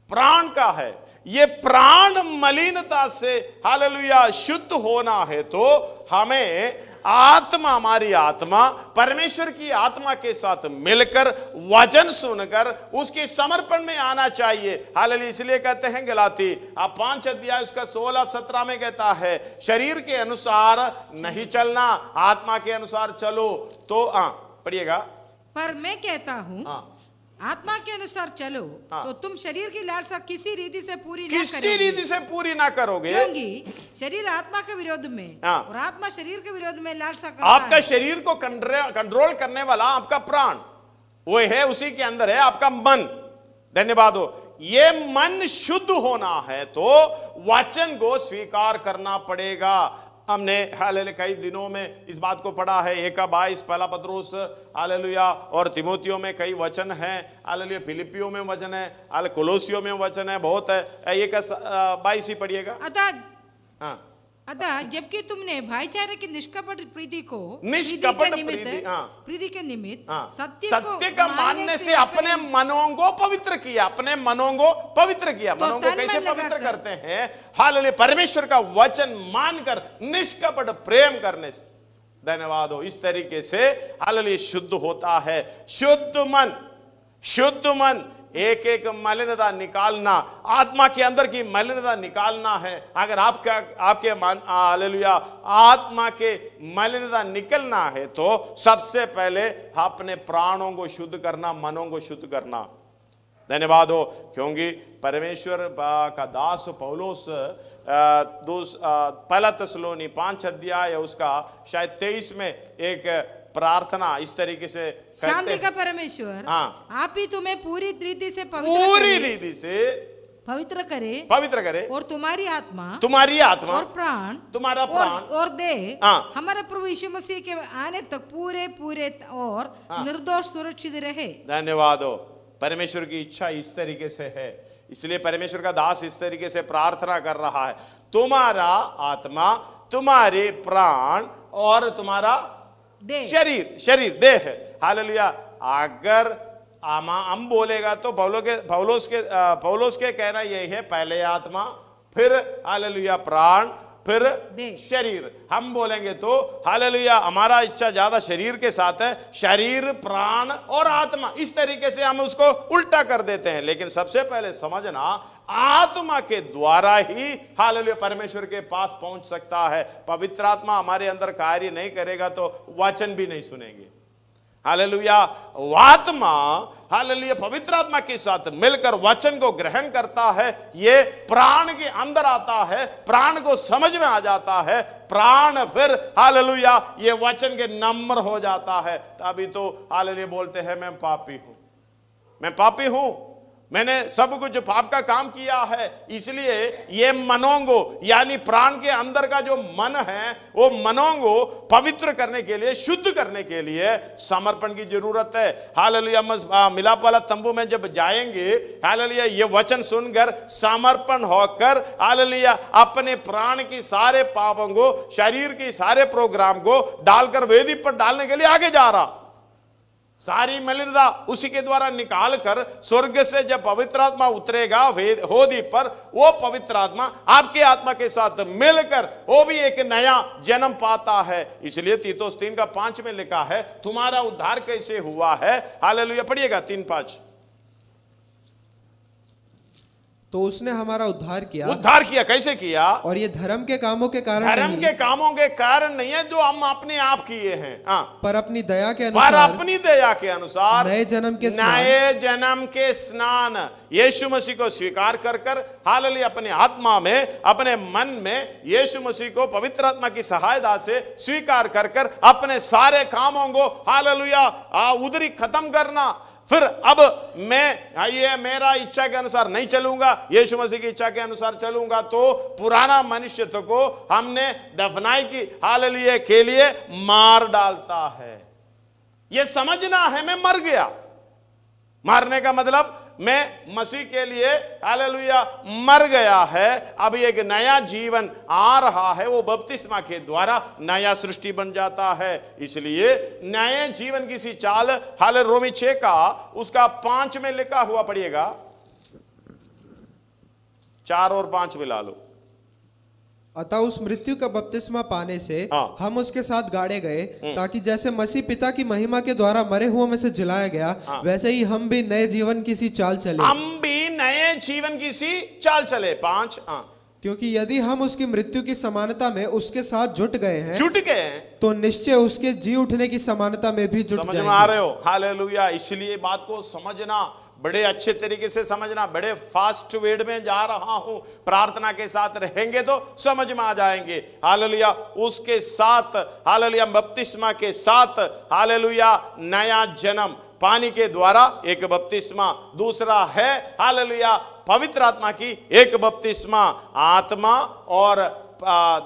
प्राण का है। ये प्राण मलिनता से हालेलुया शुद्ध होना है तो हमें आत्मा, हमारी आत्मा परमेश्वर की आत्मा के साथ मिलकर वचन सुनकर उसके समर्पण में आना चाहिए, हालेलुया। इसलिए कहते हैं गलाती 5 अध्याय उसका 16-17 में कहता है, शरीर के अनुसार नहीं चलना, आत्मा के अनुसार चलो। तो पढ़िएगा। पर मैं कहता हूँ आत्मा के अनुसार चलो तो तुम शरीर की लालसा किसी रीति से पूरी ना करोगे, क्योंकि शरीर आत्मा के विरोध में और आत्मा शरीर के विरोध में लालसा करता आपका है। शरीर को कंट्रोल करने वाला आपका प्राण वो है, उसी के अंदर है आपका मन। धन्यवाद हो। ये मन शुद्ध होना है तो वचन को स्वीकार करना पड़ेगा। हमने हालेलुया कई दिनों में इस बात को पढ़ा है। 1:22 पहला पत्रोस हालेलुया, और तिमोथियों में कई वचन हैं, हालेलुया, फिलिपियों में वचन है, कोलोसियों में वचन है, बहुत है। 1:22 ही पढ़िएगा। अतः जबकि तुमने भाईचारे की निष्कपट प्रीति के निमित्त सत्य का मानने से अपने मनों को पवित्र किया, अपने मनों को पवित्र किया। मनों को कैसे पवित्र करते हैं? हालेलुया, परमेश्वर का वचन मानकर निष्कपट प्रेम करने से। धन्यवाद हो। इस तरीके से हालेलुया शुद्ध होता है। शुद्ध मन एक एक मलिनता निकालना, आत्मा के अंदर की मलिनता निकालना है। अगर आपके हालेलुया आत्मा के मलिनता निकलना है तो सबसे पहले अपने प्राणों को शुद्ध करना, मनों को शुद्ध करना। धन्यवाद हो। क्योंकि परमेश्वर का दास पौलुस पहला थिस्सलुनी 5 अध्याय उसका शायद 23 में एक प्रार्थना इस तरीके से शांति का परमेश्वर आप ही तुम्हें पूरी रीति से पवित्र करे और तुम्हारी आत्मा और प्राण, तुम्हारा प्राण और देह हमारे प्रभु यीशु मसीह के आने तक पूरे और निर्दोष सुरक्षित रहे। धन्यवाद हो। परमेश्वर की इच्छा इस तरीके से है, इसलिए परमेश्वर का दास इस तरीके से प्रार्थना कर रहा है। तुम्हारा आत्मा, तुम्हारे प्राण और तुम्हारा शरीर देह। हालेलुया। अगर हम बोलेगा तो पौलुस के कहना यही है, पहले आत्मा, फिर हालेलुया प्राण, फिर शरीर। हम बोलेंगे तो हालेलुया हमारा इच्छा ज्यादा शरीर के साथ है, शरीर, प्राण और आत्मा, इस तरीके से हम उसको उल्टा कर देते हैं। लेकिन सबसे पहले समझना, आत्मा के द्वारा ही हालेलुया परमेश्वर के पास पहुंच सकता है। पवित्र आत्मा हमारे अंदर कार्य नहीं करेगा तो वचन भी नहीं सुनेंगे। हालेलुया। आत्मा हालेलुया पवित्र आत्मा के साथ मिलकर वचन को ग्रहण करता है, ये प्राण के अंदर आता है, प्राण को समझ में आ जाता है, प्राण फिर हालेलुया ये वचन के नम्र हो जाता है। तभी तो हालेलुया बोलते हैं मैं पापी हूं, मैंने सब कुछ पाप का काम किया है। इसलिए ये मनों को यानी प्राण के अंदर का जो मन है वो मनों को पवित्र करने के लिए, शुद्ध करने के लिए समर्पण की जरूरत है। हालेलुया मिलाप वाला तंबू में जब जाएंगे, हालेलुया ये वचन सुनकर समर्पण होकर हालेलुया अपने प्राण की सारे पापों को, शरीर के सारे प्रोग्राम को डालकर वेदी पर डालने के लिए आगे जा रहा। सारी मलिनता उसी के द्वारा निकाल कर स्वर्ग से जब पवित्र आत्मा उतरेगा होदी पर, वो पवित्र आत्मा आपके आत्मा के साथ मिलकर वो भी एक नया जन्म पाता है। इसलिए तीतुस 3:5 में लिखा है, तुम्हारा उद्धार कैसे हुआ है। हालेलुया पढ़िएगा 3:5। तो उसने हमारा उद्धार किया, उद्धार किया। कैसे किया? और ये धर्म के कामों के कारण धर्म नहीं, के कामों के कारण नहीं है जो हम अपने आप किए हैं, हाँ, पर अपनी दया के पर अनुसार, अपनी दया के अनुसार नए जन्म के स्नान, नए जन्म के स्नान, यीशु मसीह को स्वीकार कर कर, हालेलुया, अपने आत्मा में, अपने मन में यीशु मसीह को पवित्र आत्मा की सहायता से स्वीकार कर कर अपने सारे कामों को, हालेलुया, उधरी खत्म करना। फिर अब मैं ये मेरा इच्छा के अनुसार नहीं चलूंगा, यीशु मसीह की इच्छा के अनुसार चलूंगा, तो पुराना मनुष्यत्व को हमने दफनाई की, हालेलुया, के लिए मार डालता है। ये समझना है मैं मर गया। मारने का मतलब मैं मसीह के लिए, हालेलुया, मर गया है। अब एक नया जीवन आ रहा है, वो बपतिस्मा के द्वारा नया सृष्टि बन जाता है। इसलिए नए जीवन की सी चाल, हालेलुया, रोमी 6 का उसका 5 में लिखा हुआ पढ़िएगा, 4 और 5 मिला लो। अतः उस मृत्यु का बपतिस्मा पाने से हम उसके साथ गाड़े गए, ताकि जैसे मसीह पिता की महिमा के द्वारा मरे हुओं में से जिलाया गया, वैसे ही हम भी नए जीवन की सी चाल चले। हम भी नए जीवन की सी चाल चले। 5, क्योंकि यदि हम उसकी मृत्यु की समानता में उसके साथ जुट गए हैं, तो निश्चय उसके जी उठने की समानता में भी जुट समझ जाएंगे। में आ रहे हो? हालेलुया। इसलिए बात को समझना, बड़े अच्छे तरीके से समझना। बड़े फास्ट वेड में जा रहा हूं, प्रार्थना के साथ रहेंगे तो समझ में आ जाएंगे। हालेलुया, उसके साथ, हालेलुया, बपतिस्मा के साथ, हालेलुया, नया जन्म पानी के द्वारा एक बपतिस्मा, दूसरा है, हालेलुया, पवित्र आत्मा की एक बपतिस्मा। आत्मा और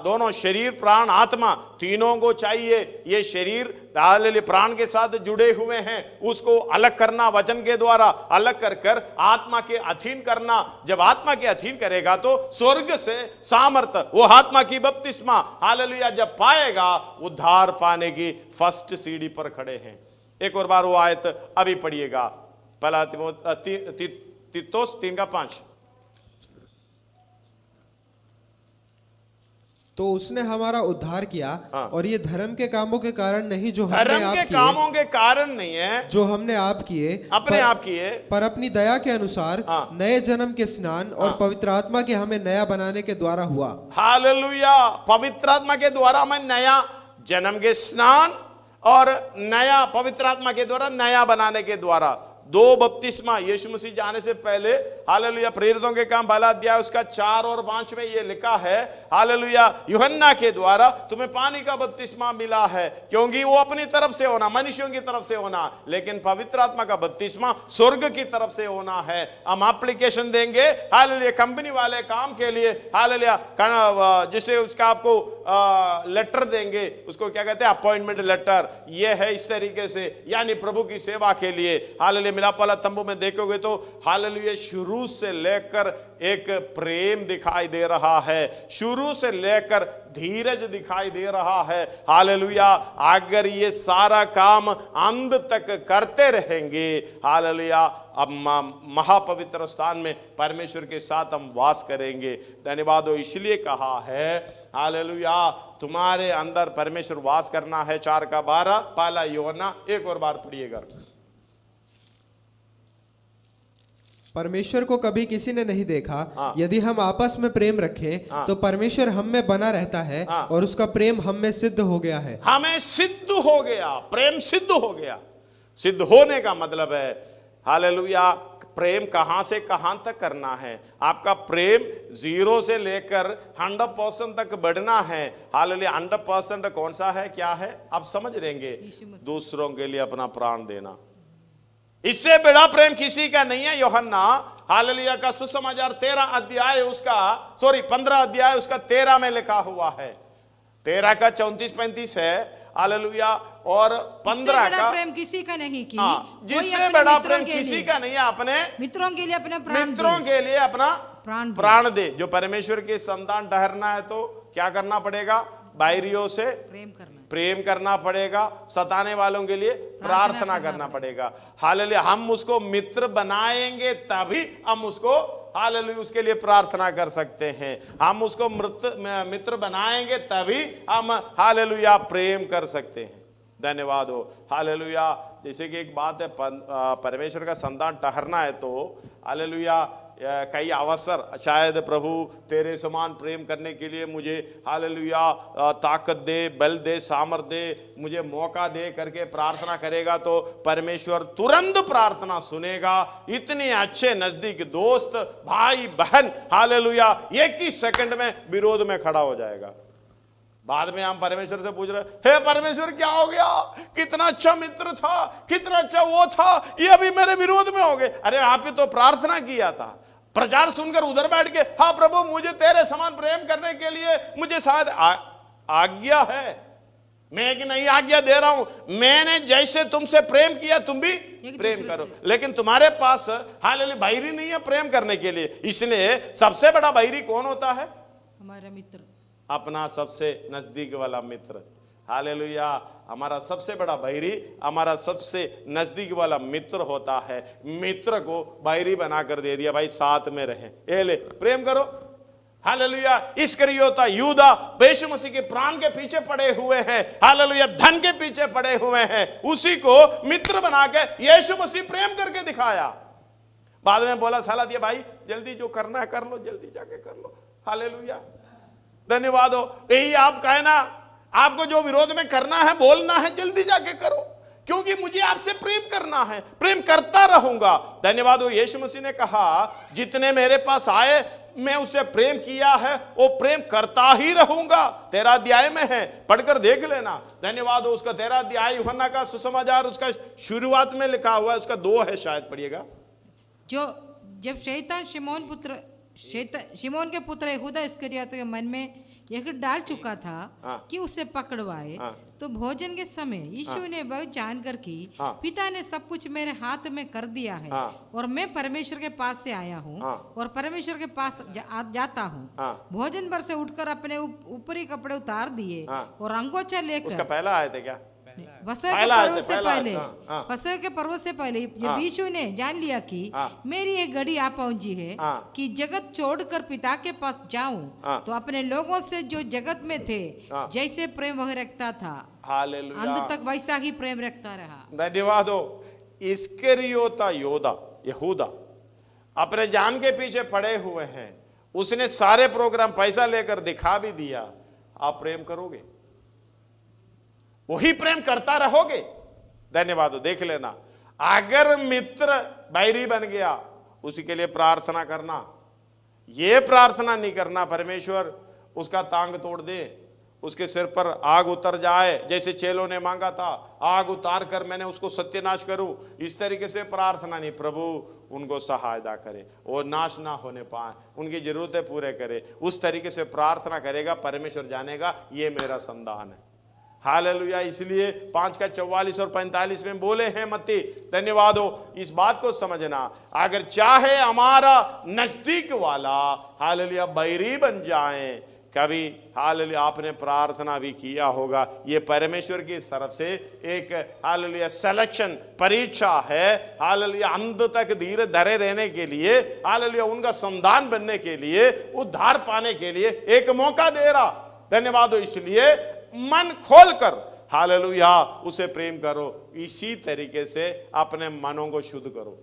दोनों शरीर, प्राण, आत्मा, तीनों को चाहिए। ये शरीर, हालेलुया, प्राण के साथ जुड़े हुए हैं, उसको अलग करना वचन के द्वारा, अलग कर कर आत्मा के अधीन करना। जब आत्मा के अधीन करेगा तो स्वर्ग से सामर्थ, वो आत्मा की बपतिस्मा, हालेलुया, जब पाएगा, उद्धार पाने की फर्स्ट सीढ़ी पर खड़े हैं। एक और बार वो आयत अभी पढ़िएगा, पहला तीतुस 3 का 5। तो उसने हमारा उद्धार किया, और ये धर्म के कामों के कारण नहीं जो हमने धर्म आप के किए, कामों के कारण नहीं है जो हमने आप किए, अपने आप किए, पर अपनी दया के अनुसार नए जन्म के स्नान और पवित्र आत्मा के हमें नया बनाने के द्वारा हुआ। हालेलुया, पवित्र आत्मा के द्वारा हमें नया जन्म के स्नान और नया पवित्र आत्मा के द्वारा नया बनाने के द्वारा। 2 बपतिस्मा यीशु मसीह जाने से पहले, हालेलुया, प्रेरितों के काम पहला अध्याय उसका 4 और 5 में ये लिखा है, हालेलुया, यूहन्ना के द्वारा तुम्हें पानी का बपतिस्मा मिला है, क्योंकि वो अपनी तरफ से होना, मनुष्यों की तरफ से होना, लेकिन पवित्र आत्मा का बपतिस्मा स्वर्ग की तरफ से होना है। हम एप्लीकेशन देंगे, हालेलुया, कंपनी वाले काम के लिए, हालेलुया, जिसे उसका आपको लेटर देंगे, उसको क्या कहते हैं, अपॉइंटमेंट लेटर। ये है इस तरीके से, यानी प्रभु की सेवा के लिए। हालेलुया, मिलाप वाला तंबू में देखोगे तो हालेलुया, शुरू से लेकर एक प्रेम दिखाई दे रहा है, शुरू से लेकर धीरज दिखाई दे रहा है। हालेलुया, अगर ये सारा काम अंत तक करते रहेंगे, हालेलुया, अब महापवित्र स्थान में परमेश्वर के साथ हम वास करेंगे। धन्यवाद हो। इसलिए कहा है, हालेलुया, तुम्हारे अंदर परमेश्वर वास करना है। 4 का 12, पहला यूहन्ना। एक और बार पढ़िएगा। परमेश्वर को कभी किसी ने नहीं देखा। यदि हम आपस में प्रेम रखें तो परमेश्वर हम में बना रहता है, और उसका प्रेम हम में सिद्ध हो गया है। हमें सिद्ध हो गया, प्रेम सिद्ध हो गया। सिद्ध होने का मतलब है, हालेलुया, प्रेम कहां से कहां तक करना है। आपका प्रेम 0 से लेकर 100% तक बढ़ना है। हालेलुया, 100% कौन सा है, क्या है, आप समझ लेंगे। दूसरों के लिए अपना प्राण देना, इससे बड़ा प्रेम किसी का नहीं है। यूहन्ना, हालेलुया, का सुसमाचार 13 अध्याय उसका, 15 अध्याय उसका 13 में लिखा हुआ है। 13 का 34-35 है, हालेलुया, और 15 का प्रेम किसी का नहीं की, जिससे बड़ा प्रेम किसी का नहीं है, अपने मित्रों के लिए अपना प्राण दे। जो परमेश्वर की संतान ठहरना है तो क्या करना पड़ेगा, बाहरियों से प्रेम करना पड़ेगा, सताने वालों के लिए प्रार्थना करना पड़ेगा। हालेलुया, हम उसको मित्र बनाएंगे तभी हम उसको, हालेलुया, उसके लिए प्रार्थना कर सकते हैं। हम उसको मित्र बनाएंगे तभी हम, हालेलुया, प्रेम कर सकते हैं। धन्यवाद हो। हालेलुया, जैसे कि एक बात है, परमेश्वर का संतान ठहरना है तो, हालेलुया, कई अवसर, शायद प्रभु तेरे समान प्रेम करने के लिए मुझे हालेलुया ताकत दे, बल दे, सामर्थ दे, मुझे मौका दे करके प्रार्थना करेगा तो परमेश्वर तुरंत प्रार्थना सुनेगा। इतने अच्छे नजदीक दोस्त, भाई बहन, हालेलुया, एक ही सेकंड में विरोध में खड़ा हो जाएगा। बाद में हम परमेश्वर से पूछ रहे, हे परमेश्वर क्या हो गया, कितना अच्छा मित्र था, कितना अच्छा वो था, ये अभी मेरे विरोध में हो गए। अरे आप ही तो प्रार्थना किया था, प्रचार सुनकर उधर बैठ के, हाँ प्रभु मुझे तेरे समान प्रेम करने के लिए मुझे शायद आज्ञा है, मैं एक नई आज्ञा दे रहा हूं, मैंने जैसे तुमसे प्रेम किया तुम भी प्रेम करो। लेकिन तुम्हारे पास हालेलुया बैरी नहीं है प्रेम करने के लिए। इसलिए सबसे बड़ा बैरी कौन होता है? हमारा मित्र, अपना सबसे नजदीक वाला मित्र। हालेलुया, हमारा सबसे बड़ा बैरी हमारा सबसे नजदीक वाला मित्र होता है। मित्र को बैरी बनाकर दे दिया, भाई साथ में रहे, ए ले प्रेम करो। हालेलुया, इस्करियोता यूदा यीशु मसीह के प्राण के पीछे पड़े हुए हैं, हालेलुया, धन के पीछे पड़े हुए हैं, उसी को मित्र बना के यीशु मसीह प्रेम करके दिखाया। बाद में बोला साला दिया, भाई जल्दी जो करना है कर लो, जल्दी जाके कर लो। हालेलुया, धन्यवाद हो। यही आप कहना, आपको जो विरोध में करना है, बोलना है, जल्दी जाके करो, क्योंकि मुझे आपसे प्रेम करना है, प्रेम करता रहूंगा। धन्यवाद हो। यीशु मसीह ने कहा जितने मेरे पास आए मैं उससे प्रेम किया है, वो प्रेम करता ही रहूंगा। 13 अध्याय में है, पढ़कर देख लेना। धन्यवाद हो। उसका 13 अध्याय यूहन्ना का सुसमाचार उसका शुरुआत में लिखा हुआ है, उसका 2 है शायद, पढ़िएगा। जब शैतान शिमोन के पुत्र यहूदा इस्करियोती के मन में यह डाल चुका था कि उसे पकड़वाए, तो भोजन के समय यीशु ने वह जानकर कि पिता ने सब कुछ मेरे हाथ में कर दिया है और मैं परमेश्वर के पास से आया हूँ और परमेश्वर के पास जाता हूँ, भोजन पर से उठकर अपने ऊपरी कपड़े उतार दिए और अंगोछा लेकर, उसका पहला आया था क्या? फसह के पर्व से पहले जब यीशु ने जान लिया कि मेरी एक घड़ी आ पहुंची है कि जगत छोड़कर पिता के पास जाऊं, तो अपने लोगों से जो जगत में थे जैसे प्रेम वह रखता था, अंत तक वैसा ही प्रेम रखता रहा। धन्यवाद हो। इस्करियोता यहूदा अपने जान के पीछे पड़े हुए हैं, उसने सारे प्रोग्राम पैसा लेकर दिखा भी दिया। आप प्रेम करोगे, वही प्रेम करता रहोगे। धन्यवाद हो। देख लेना, अगर मित्र बैरी बन गया, उसी के लिए प्रार्थना करना। ये प्रार्थना नहीं करना परमेश्वर उसका टांग तोड़ दे, उसके सिर पर आग उतर जाए, जैसे चेलों ने मांगा था, आग उतार कर मैंने उसको सत्यानाश करूं। इस तरीके से प्रार्थना नहीं। प्रभु उनको सहायता करे, वो नाश ना होने पाए, उनकी जरूरतें पूरे करे। उस तरीके से प्रार्थना करेगा, परमेश्वर जानेगा ये मेरा संतान है। हालेलुया। इसलिए 5 का 44 और 45 में बोले हैं मत्ती। धन्यवाद हो। इस बात को समझना, अगर चाहे हमारा नजदीक वाला हालेलुया बैरी बन जाए, कभी हालेलुया आपने प्रार्थना भी किया होगा, ये परमेश्वर की तरफ से एक हालेलुया सिलेक्शन परीक्षा है। हालेलुया अंत तक धीरे धरे रहने के लिए, हालेलुया उनका संतान बनने के लिए, उद्धार पाने के लिए एक मौका दे रहा। धन्यवाद हो। इसलिए मन खोलकर हालेलुया उसे प्रेम करो। इसी तरीके से अपने मनों को शुद्ध करो,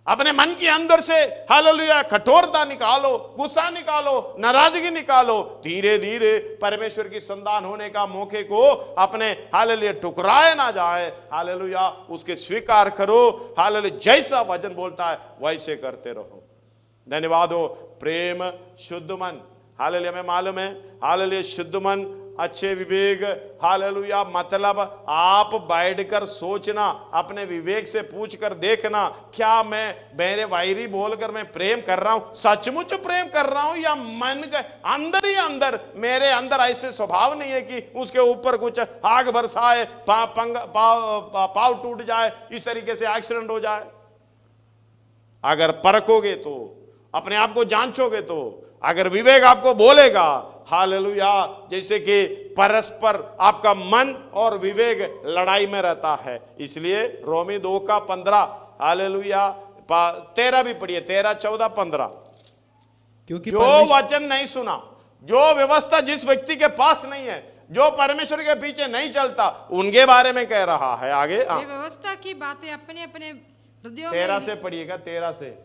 अपने मन के अंदर से हालेलुया कठोरता निकालो, गुस्सा निकालो, नाराजगी निकालो। धीरे धीरे परमेश्वर की संतान होने का मौके को अपने हालेलुया टुकराए ना जाए। हालेलुया उसके स्वीकार करो। हालेलुया जैसा वचन बोलता है वैसे करते रहो। धन्यवाद हो। प्रेम, शुद्ध मन, हालेलुया में मालूम है, हालेलुया शुद्ध मन, अच्छे विवेक, हालेलुया मतलब आप बैठकर सोचना, अपने विवेक से पूछकर देखना, क्या मैं मेरे वैरी बोलकर मैं प्रेम कर रहा हूं, सचमुच प्रेम कर रहा हूं, या मन के अंदर ही अंदर मेरे अंदर ऐसे स्वभाव नहीं है कि उसके ऊपर कुछ आग बरसाए, पाव टूट जाए, इस तरीके से एक्सीडेंट हो जाए। अगर परखोगे तो, अपने आप को जांचोगे तो, अगर विवेक आपको बोलेगा हालेलुया, जैसे कि परस्पर आपका मन और विवेक लड़ाई में रहता है। इसलिए रोमी 2 का 15 हालेलुया 13 भी पढ़िए, 13, 14, 15। क्योंकि जो वचन नहीं सुना, जो व्यवस्था जिस व्यक्ति के पास नहीं है, जो परमेश्वर के पीछे नहीं चलता, उनके बारे में कह रहा है। आगे ये व्यवस्था की बातें अपने अपने हृदयों 13 से पढ़िएगा, 13 से।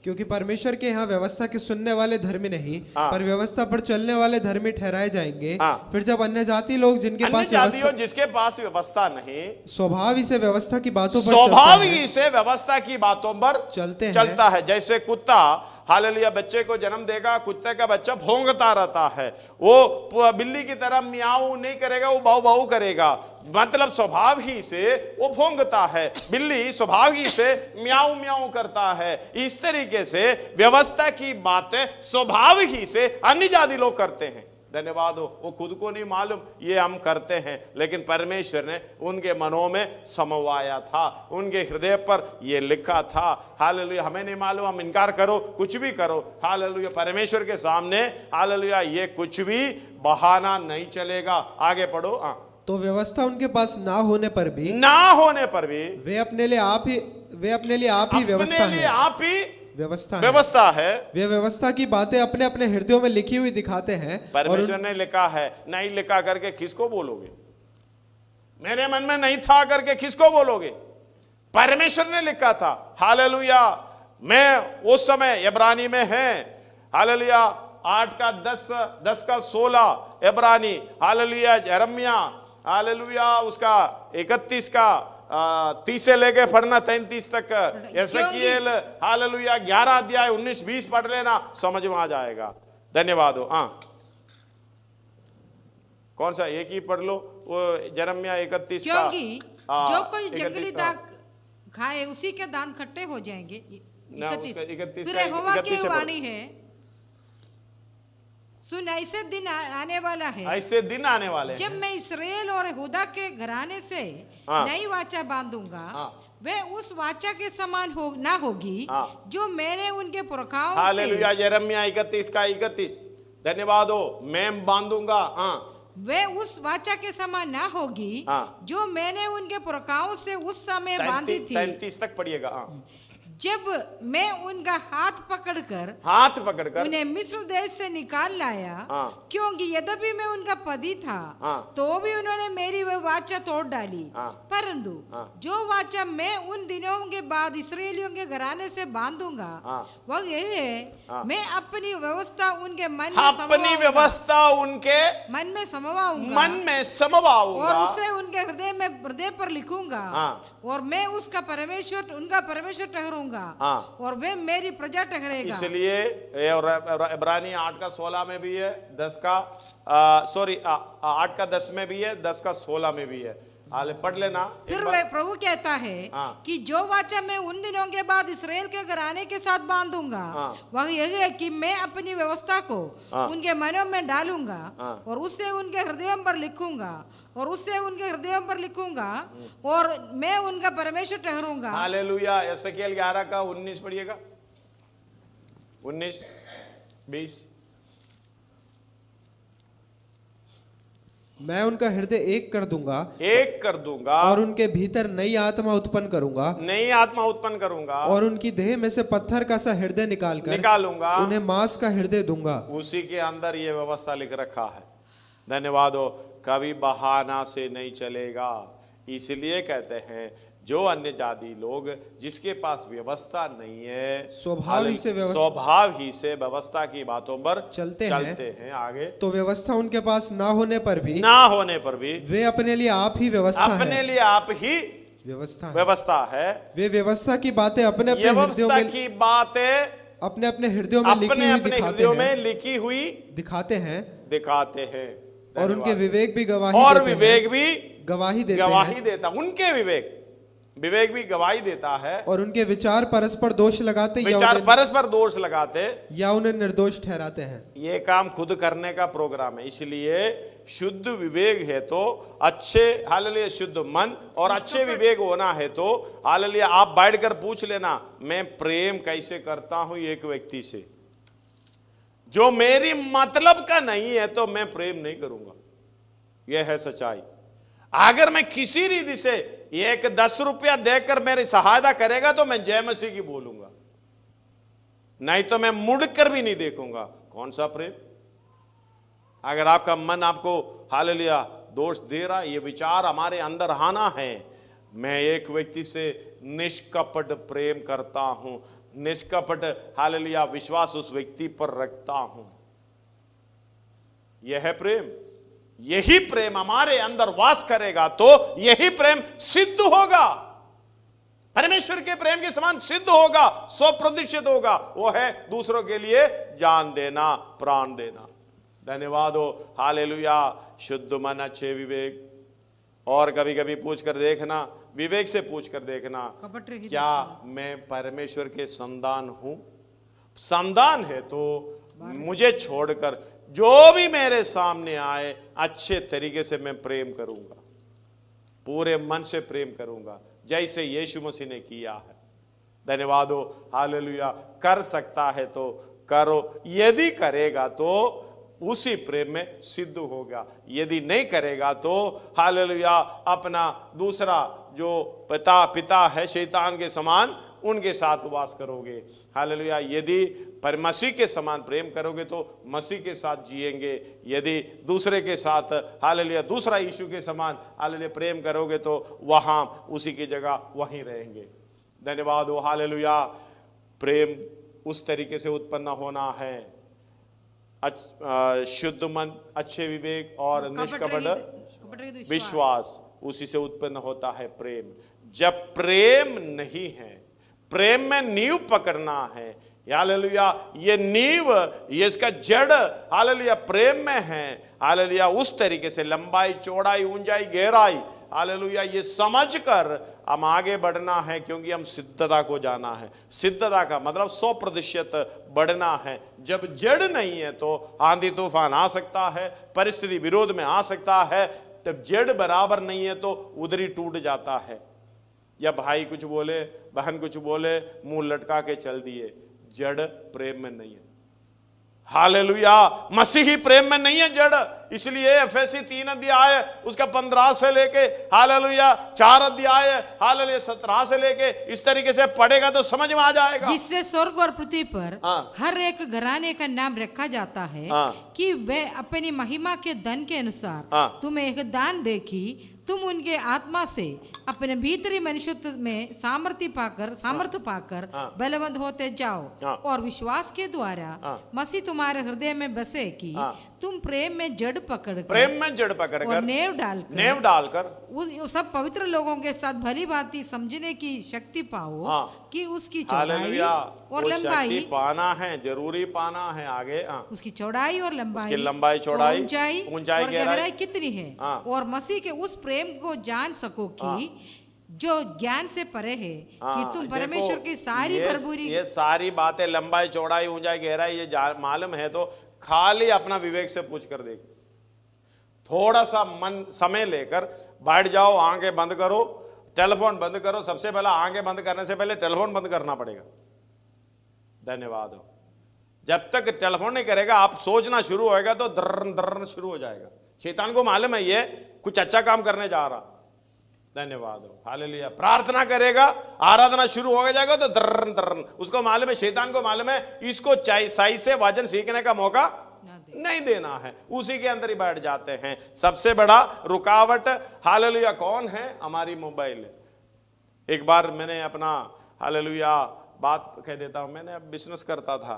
क्योंकि परमेश्वर के यहाँ व्यवस्था के सुनने वाले धर्मी नहीं हाँ। पर व्यवस्था पर चलने वाले धर्मी ठहराए जाएंगे। हाँ। फिर जब अन्य जाति लोग जिनके अन्य पास जातियों जिसके पास व्यवस्था नहीं, स्वभाव ही से व्यवस्था की बातों पर स्वभाव चलता है, ही से व्यवस्था की बातों पर चलते हैं। चलता है। जैसे कुत्ता हालेलुया बच्चे को जन्म देगा, कुत्ते का बच्चा भौंकता रहता है, वो बिल्ली की तरह मियाऊ नहीं करेगा, वो भाऊ भाऊ करेगा। मतलब स्वभाव ही से वो भौंकता है, बिल्ली स्वभाव ही से म्याऊ म्याऊ करता है। इस तरीके से व्यवस्था की बातें स्वभाव ही से अन्य जाति लोग करते हैं। धन्यवाद हो, वो खुद को नहीं मालूम ये हम करते हैं, लेकिन परमेश्वर ने उनके मनों में समवाया था, उनके हृदय पर ये लिखा था। हालेलुया, हमें नहीं मालूम, हम इनकार करो, कुछ भी करो, हालेलुया परमेश्वर के सामने हालेलुया ये कुछ भी बहाना नहीं चलेगा। आगे पढ़ो। तो व्यवस्था उनके पास ना होने पर भी वे अपने लिए आप ही व्यवस्था है, आप ही व्यवस्था है। वे व्यवस्था की बातें अपने अपने हृदयों में लिखी हुई दिखाते हैं। परमेश्वर ने लिखा है, नहीं लिखा करके किसको बोलोगे? मेरे मन में नहीं था करके किसको बोलोगे? परमेश्वर ने लिखा था। हालेलुया, मैं उस समय इब्रानी में है, हालेलुया 8 का 10, 10 का 16 इब्रानी, हालेलुया यिर्मयाह, हालेलुया उसका 31 का 30 से लेके पढ़ना 33 तक, एसेकिएल हालेलुया 11 अध्याय 19-20 पढ़ लेना, समझ में आ जाएगा। धन्यवाद हो। कौन सा एक ही पढ़ लो, वो यिर्मयाह 31 का। क्योंकि जो कोई जंगली दाख खाए उसी के दान खट्टे हो जाएंगे। 31 फिर यहोवा की वाणी है, सुन ऐसे दिन आने वाला है, ऐसे दिन आने वाले जब मैं इस्राएल और यहूदा के घराने से नई वाचा बांधूंगा, वे उस वाचा के समान ना होगी जो मैंने उनके पुरखाओं से। हालेलुया यिर्मयाह 31 का 31। धन्यवाद हो, मैं बांधूंगा। वे उस वाचा के समान ना होगी जो मैंने उनके पुरखाओं से उस समय बांधी थी। 33 तक पढ़िएगा। जब मैं उनका हाथ पकड़कर उन्हें मिस्र देश से निकाल लाया, क्योंकि यद्यपि मैं उनका पति था तो भी उन्होंने मेरी वह वाचा तोड़ डाली। परंतु जो वाचा मैं उन दिनों के बाद इसराइलियों के घराने से बांधूंगा वह यह है, मैं अपनी व्यवस्था उनके मन में समवाऊंगा और उसे उनके हृदय पर लिखूंगा, और मैं उनका परमेश्वर ठहरूंगा और वे मेरी प्रजा ठहरेगा। इसलिए इब्रानी 8 का 16 में भी है, 10 का 8 का 10 में भी है, 10 का 16 में भी है। पढ़ लेना। फिर प्रभु कहता है कि जो वाचा मैं उन दिनों के बाद इसराइल के घराने के साथ बांधूंगा वह यही है कि मैं अपनी व्यवस्था को उनके मनों में डालूंगा और उससे उनके हृदयों पर लिखूंगा और मैं उनका परमेश्वर ठहरूंगा। हालेलुया। एसेकिएल 11 का 19 पढ़िएगा, 19-20। मैं उनका हृदय एक कर दूंगा और उनके भीतर नई आत्मा उत्पन्न करूंगा और उनकी देह में से पत्थर का सा हृदय निकालूंगा, उन्हें मांस का हृदय दूंगा। उसी के अंदर ये व्यवस्था लिख रखा है। धन्यवाद हो, कभी बहाना से नहीं चलेगा। इसलिए कहते हैं जो अन्य जाति लोग जिसके पास व्यवस्था नहीं है, स्वभाव ही से व्यवस्था की बातों पर चलते हैं। आगे तो व्यवस्था उनके पास ना होने पर भी वे अपने लिए आप ही व्यवस्था है। वे व्यवस्था की बातें अपने अपने हृदयों में लिखी हुई दिखाते हैं और उनके विवेक भी गवाही देता उनके विवेक भी गवाही देता है और उनके विचार परस्पर दोष लगाते या उन्हें निर्दोष ठहराते हैं। ये काम खुद करने का प्रोग्राम है। इसलिए शुद्ध विवेक है तो अच्छे हालेलुया शुद्ध मन और अच्छे विवेक होना है तो हालेलुया आप बैठकर पूछ लेना, मैं प्रेम कैसे करता हूं एक व्यक्ति से जो मेरी मतलब का नहीं है तो मैं प्रेम नहीं करूंगा। यह है सच्चाई। अगर मैं किसी रीति से एक 10 रुपया देकर मेरी सहायता करेगा तो मैं जय मसीह की बोलूंगा, नहीं तो मैं मुड़कर भी नहीं देखूंगा। कौन सा प्रेम? अगर आपका मन आपको हालेलुया दोष दे रहा, ये विचार हमारे अंदर आना है, मैं एक व्यक्ति से निष्कपट प्रेम करता हूं, निष्कपट हालेलुया विश्वास उस व्यक्ति पर रखता हूं। यह है प्रेम। यही प्रेम हमारे अंदर वास करेगा तो यही प्रेम सिद्ध होगा, परमेश्वर के प्रेम के समान सिद्ध होगा, 100% होगा। वो है दूसरों के लिए जान देना, प्राण देना। धन्यवाद हो, हालेलुया। शुद्ध मन, अच्छे विवेक। और कभी कभी पूछ कर देखना, विवेक से पूछ कर देखना, क्या मैं परमेश्वर के संतान हूं? संतान है तो मुझे छोड़कर जो भी मेरे सामने आए अच्छे तरीके से मैं प्रेम करूंगा, पूरे मन से प्रेम करूंगा, जैसे यीशु मसीह ने किया है। धन्यवाद हो, हालेलुया। कर सकता है तो करो, यदि करेगा तो उसी प्रेम में सिद्ध होगा, यदि नहीं करेगा तो हालेलुया अपना दूसरा जो पिता है शैतान के समान, उनके साथ वास करोगे। हालेलुया। यदि पर मसीह के समान प्रेम करोगे तो मसीह के साथ जिएंगे, यदि दूसरे के साथ हालेलुया दूसरा यीशु के समान हालेलुया प्रेम करोगे तो वहां उसी की जगह वहीं रहेंगे। धन्यवाद हो, हालेलुया। प्रेम उस तरीके से उत्पन्न होना है, शुद्ध मन, अच्छे विवेक और निष्कपट विश्वास, उसी से उत्पन्न होता है प्रेम। जब प्रेम नहीं है, प्रेम में नींव पकड़ना है, हालेलुया। ये नींव, ये इसका जड़ हालेलुया प्रेम में है। हालेलुया उस तरीके से लंबाई, चौड़ाई, ऊंचाई, गहराई हालेलुया ये समझकर हम आगे बढ़ना है, क्योंकि हम सिद्धता को जाना है। सिद्धता का मतलब 100% बढ़ना है। जब जड़ नहीं है तो आंधी तूफान आ सकता है, परिस्थिति विरोध में आ सकता है। जब जड़ बराबर नहीं है तो उधर ही टूट जाता है। या भाई कुछ बोले, बहन कुछ बोले, मुंह लटका के चल दिए, जड़ प्रेम में नहीं है। हालेलुया। मसीही प्रेम में नहीं है जड़। इसलिए एफएसी 3 अध्याय उसका 15 से लेके हालेलुया 4 अध्याय हालेलुया 17 से लेके इस तरीके से पढ़ेगा तो समझ में आ जाएगा, जिससे स्वर्ग और पृथ्वी पर हर एक घराने का नाम रखा जाता है कि वे अपनी महिमा के धन के अनुसार तुम्हें एक दान दे कि तुम उनके आत्मा से अपने भीतरी मनुष्यत्व में सामर्थ्य पाकर बलवंत होते जाओ, और विश्वास के द्वारा मसीह तुम्हारे हृदय में बसे कि तुम प्रेम में जड़ पकड़कर और नेव डालकर सब पवित्र लोगों के साथ भली भांति समझने की शक्ति पाओ कि उसकी चौड़ाई और लंबाई पाना है, जरूरी पाना है। आगे उसकी चौड़ाई और लंबाई, चौड़ाई, ऊंचाई और गहराई कितनी है, और मसीह के उस प्रेम को जान सको कि जो ज्ञान से परे है, कि तुम परमेश्वर की सारी भरपूरी। ये सारी बातें लंबाई, चौड़ाई, ऊंचाई, गहराई ये मालूम है तो खाली अपना विवेक से पूछ कर देख। थोड़ा सा मन समय लेकर बैठ जाओ, आंखें बंद करो, टेलीफोन बंद करो। सबसे पहला आंखें बंद करने से पहले टेलीफोन बंद करना पड़ेगा। धन्यवाद हो। जब तक टेलीफोन नहीं करेगा आप सोचना शुरू होएगा तो दर्रन दर्रन शुरू हो जाएगा। शैतान को मालूम है ये कुछ अच्छा काम करने जा रहा। धन्यवाद हो, हालेलुया। प्रार्थना करेगा, आराधना शुरू हो जाएगा तो दर्रन दर्रन। उसको मालूम है, शैतान को मालूम है इसको सही से वचन सीखने का मौका नहीं देना है, उसी के अंदर ही बैठ जाते हैं। सबसे बड़ा रुकावट हालेलुया कौन है? हमारी मोबाइल। एक बार मैंने अपना हालेलुया बात कह देता हूं, मैंने बिजनेस करता था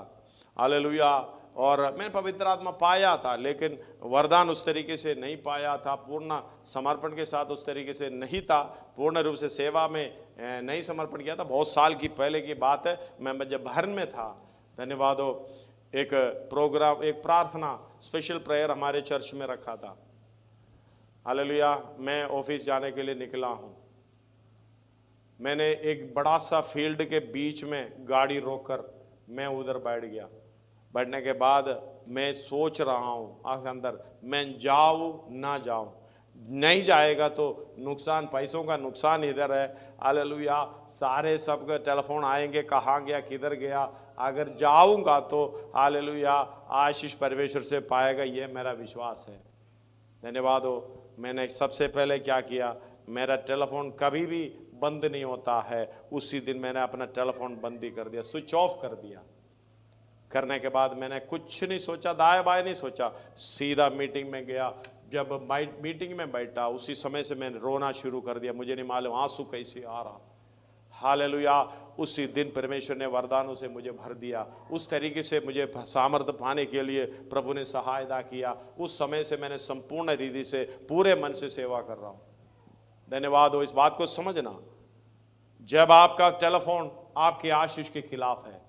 हालेलुया, और मैंने पवित्र आत्मा पाया था, लेकिन वरदान उस तरीके से नहीं पाया था, पूर्ण समर्पण के साथ उस तरीके से नहीं था, पूर्ण रूप से सेवा में नहीं समर्पण किया था। बहुत साल की पहले की बात है, मैं जब भरन में था। धन्यवाद हो। एक प्रोग्राम, एक प्रार्थना, स्पेशल प्रेयर हमारे चर्च में रखा था। हालेलुया। मैं ऑफिस जाने के लिए निकला हूँ। मैंने एक बड़ा सा फील्ड के बीच में गाड़ी रोककर मैं उधर बैठ गया। बैठने के बाद मैं सोच रहा हूँ आंख अंदर, मैं जाऊँ ना जाऊँ। नहीं जाएगा तो नुकसान, पैसों का नुकसान इधर है। हालेलुया। सारे सबके टेलीफोन आएंगे, कहाँ गया, किधर गया। अगर जाऊंगा तो हालेलुया आशीष परमेश्वर से पाएगा, ये मेरा विश्वास है। धन्यवाद हो। मैंने सबसे पहले क्या किया, मेरा टेलीफोन कभी भी बंद नहीं होता है। उसी दिन मैंने अपना टेलीफोन बंदी कर दिया, स्विच ऑफ कर दिया। करने के बाद मैंने कुछ नहीं सोचा, दाएं बाएं नहीं सोचा, सीधा मीटिंग में गया। जब मीटिंग में बैठा उसी समय से मैंने रोना शुरू कर दिया। मुझे नहीं मालूम आंसू कैसे आ रहा। हालेलुया, उसी दिन परमेश्वर ने वरदानों से मुझे भर दिया। उस तरीके से मुझे सामर्थ्य पाने के लिए प्रभु ने सहायता किया। उस समय से मैंने संपूर्ण रीति से पूरे मन से सेवा कर रहा हूँ। धन्यवाद हो। इस बात को समझना, जब आपका टेलीफोन आपके आशीष के खिलाफ है,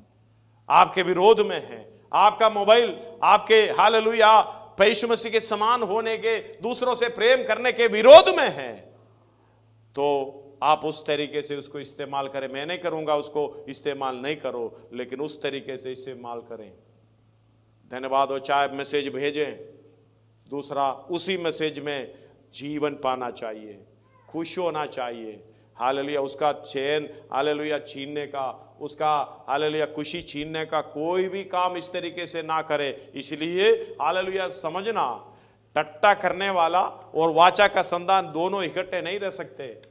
आपके विरोध में है, आपका मोबाइल आपके हालेलुया यीशु मसीह के समान होने के, दूसरों से प्रेम करने के विरोध में है, तो आप उस तरीके से उसको इस्तेमाल करें। मैं नहीं करूंगा उसको इस्तेमाल नहीं करो, लेकिन उस तरीके से इस्तेमाल करें। धन्यवाद हो। चाहे मैसेज भेजें, दूसरा उसी मैसेज में जीवन पाना चाहिए, खुश होना चाहिए। हालेलुया, उसका चैन हालेलुया छीनने का, उसका हालेलुया खुशी छीनने का कोई भी काम इस तरीके से ना करे। इसलिए हालेलुया समझना, टट्टा करने वाला और वाचा का संधान दोनों इकट्ठे नहीं रह सकते।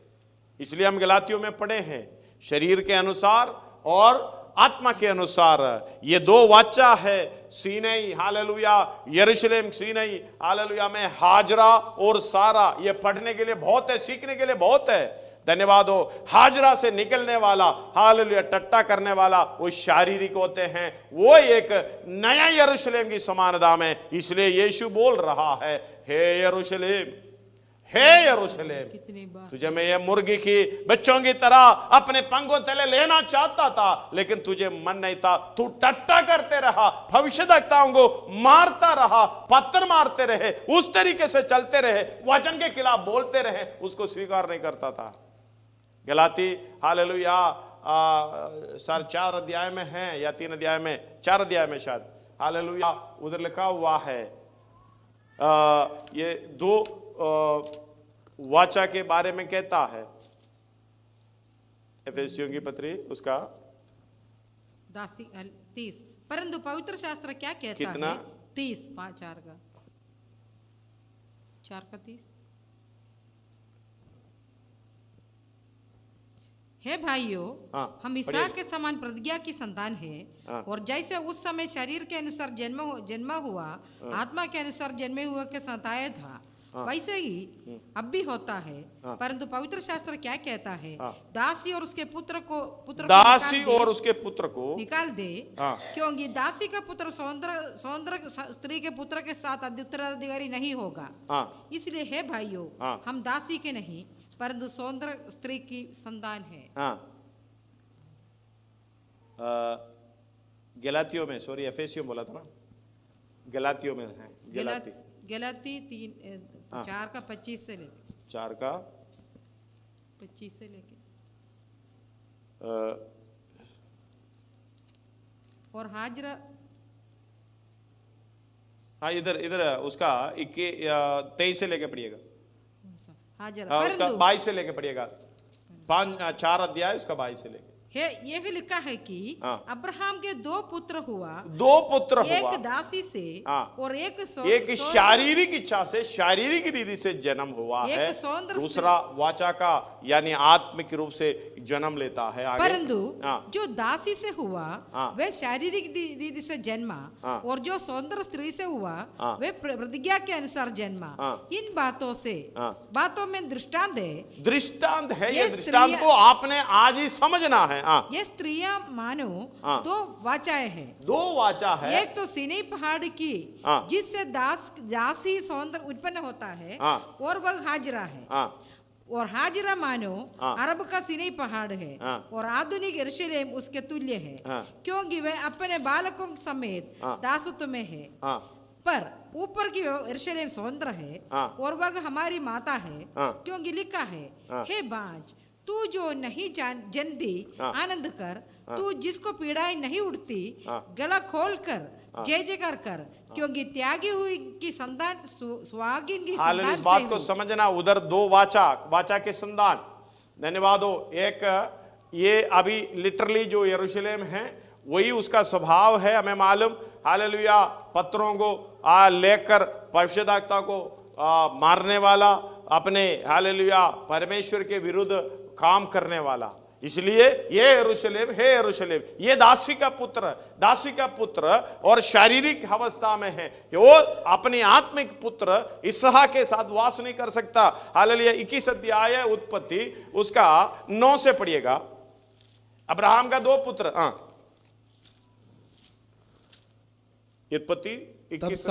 इसलिए हम गलातियों में पढ़े हैं, शरीर के अनुसार और आत्मा के अनुसार ये दो वाचा है। सीनै हालेलुया, यरूशलेम सीनै हालेलुया में हाजरा और सारा, ये पढ़ने के लिए बहुत है, सीखने के लिए बहुत है। धन्यवाद हो। हाजरा से निकलने वाला हालेलुया टट्टा करने वाला वो शारीरिक होते हैं, वो एक नया यरूशलेम की समानता में। इसलिए यीशु बोल रहा है, हे यरूशलेम, हे यरूशलेम, तुझे मैं ये मुर्गी की बच्चों की तरह अपने पंखों तले लेना चाहता था, लेकिन तुझे मन नहीं था। तू टट्टा करते रहा, भविष्यद्वक्ताओं को मारता रहा, पत्थर मारते रहे, उस तरीके से चलते रहे, वचन के खिलाफ बोलते रहे, उसको स्वीकार नहीं करता था। गलाती हालेलुया 4 अध्याय में है या 3 अध्याय में, 4 अध्याय में शायद हालेलुया उधर लिखा हुआ है ये 2 वाचा के बारे में कहता है। एफेसियों की पत्री उसका 30, परंतु पवित्र शास्त्र क्या कहता कितना? है? 30 4 का 30। हे भाइयों, हम इसहाक के समान प्रतिज्ञा की संतान है, और जैसे उस समय शरीर के अनुसार जन्म हुआ, आत्मा के अनुसार जन्मे हुए के सताया था, वैसे ही अब भी होता है। परंतु पवित्र शास्त्र क्या कहता है? दासी और उसके पुत्र को निकाल दे, क्योंकि दासी का पुत्र सौंदर्य स्त्री के पुत्र के साथ उत्तराधिकारी नहीं होगा। इसलिए हे भाइयों, हम दासी के नहीं परंतु सौंदर्य स्त्री की संतान है। गलातियों में, सॉरी एफेसियों बोला था ना, गलातियों में है। गलाती 4 का 25 से लेके 4 का 25 से लेके और हाजरा, हाँ इधर उसका 23 से लेके पढ़िएगा। हाजरा उसका 22 से लेके पढ़िएगा, 4 अध्याय उसका 22 से लेके। यह लिखा है कि अब्राहम के 2 पुत्र हुआ, एक दासी से और एक शारीरिक इच्छा से, शारीरिक रीति से जन्म हुआ है, दूसरा वाचा का यानी आत्मिक रूप से जन्म लेता है। आगे परंतु जो दासी से हुआ वह शारीरिक रीति से जन्मा, और जो सौंदर्य स्त्री से हुआ वह प्रतिज्ञा के अनुसार जन्मा। इन बातों में दृष्टांत है। ये दृष्टांत को आपने आज ही समझना है। ये स्त्रियां मानो 2 वाचाएं हैं। 2 वाचा है। एक तो सीनै पहाड़ की जिससे दासी सौंदर्य उत्पन्न होता है, और वह हाजरा है। और हाजरा मानो अरब का सीनै पहाड़ है, और आधुनिक यरूशलेम उसके तुल्य है, क्योंकि वह अपने बालकों समेत दासत्व में है। पर ऊपर की यरूशलेम सौंदर्य है, और वह हमारी माता है, क्योंकि लिखा है, हे बांझ, तू जो नहीं जनती आनंद कर, तू जिसको पीड़ाएं नहीं उठती गला खोल कर जय जयकार कर, क्योंकि त्यागी हुई की संतान सुहागिन की संतान इस बात को समझना। उधर 2 वाचा के संतान। धन्यवाद हो। एक ये अभी लिटरली जो यरूशलेम है वही उसका स्वभाव है, हमें मालूम। हालेलुया पत्थरों को लेकर भविष्यद्वक्ता को मारने वाला, अपने हालेलुया परमेश्वर के विरुद्ध काम करने वाला। इसलिए ये यरूशलेम, हे यरूशलेम, ये दासी का पुत्र और शारीरिक अवस्था में है, वो अपने आत्मिक पुत्र इसहाक के साथ वास नहीं कर सकता। हालेलुया 21 अध्याय उत्पत्ति उसका 9 से पढ़िएगा। अब्राहम का 2 पुत्र। हाँ, उत्पत्ति 21।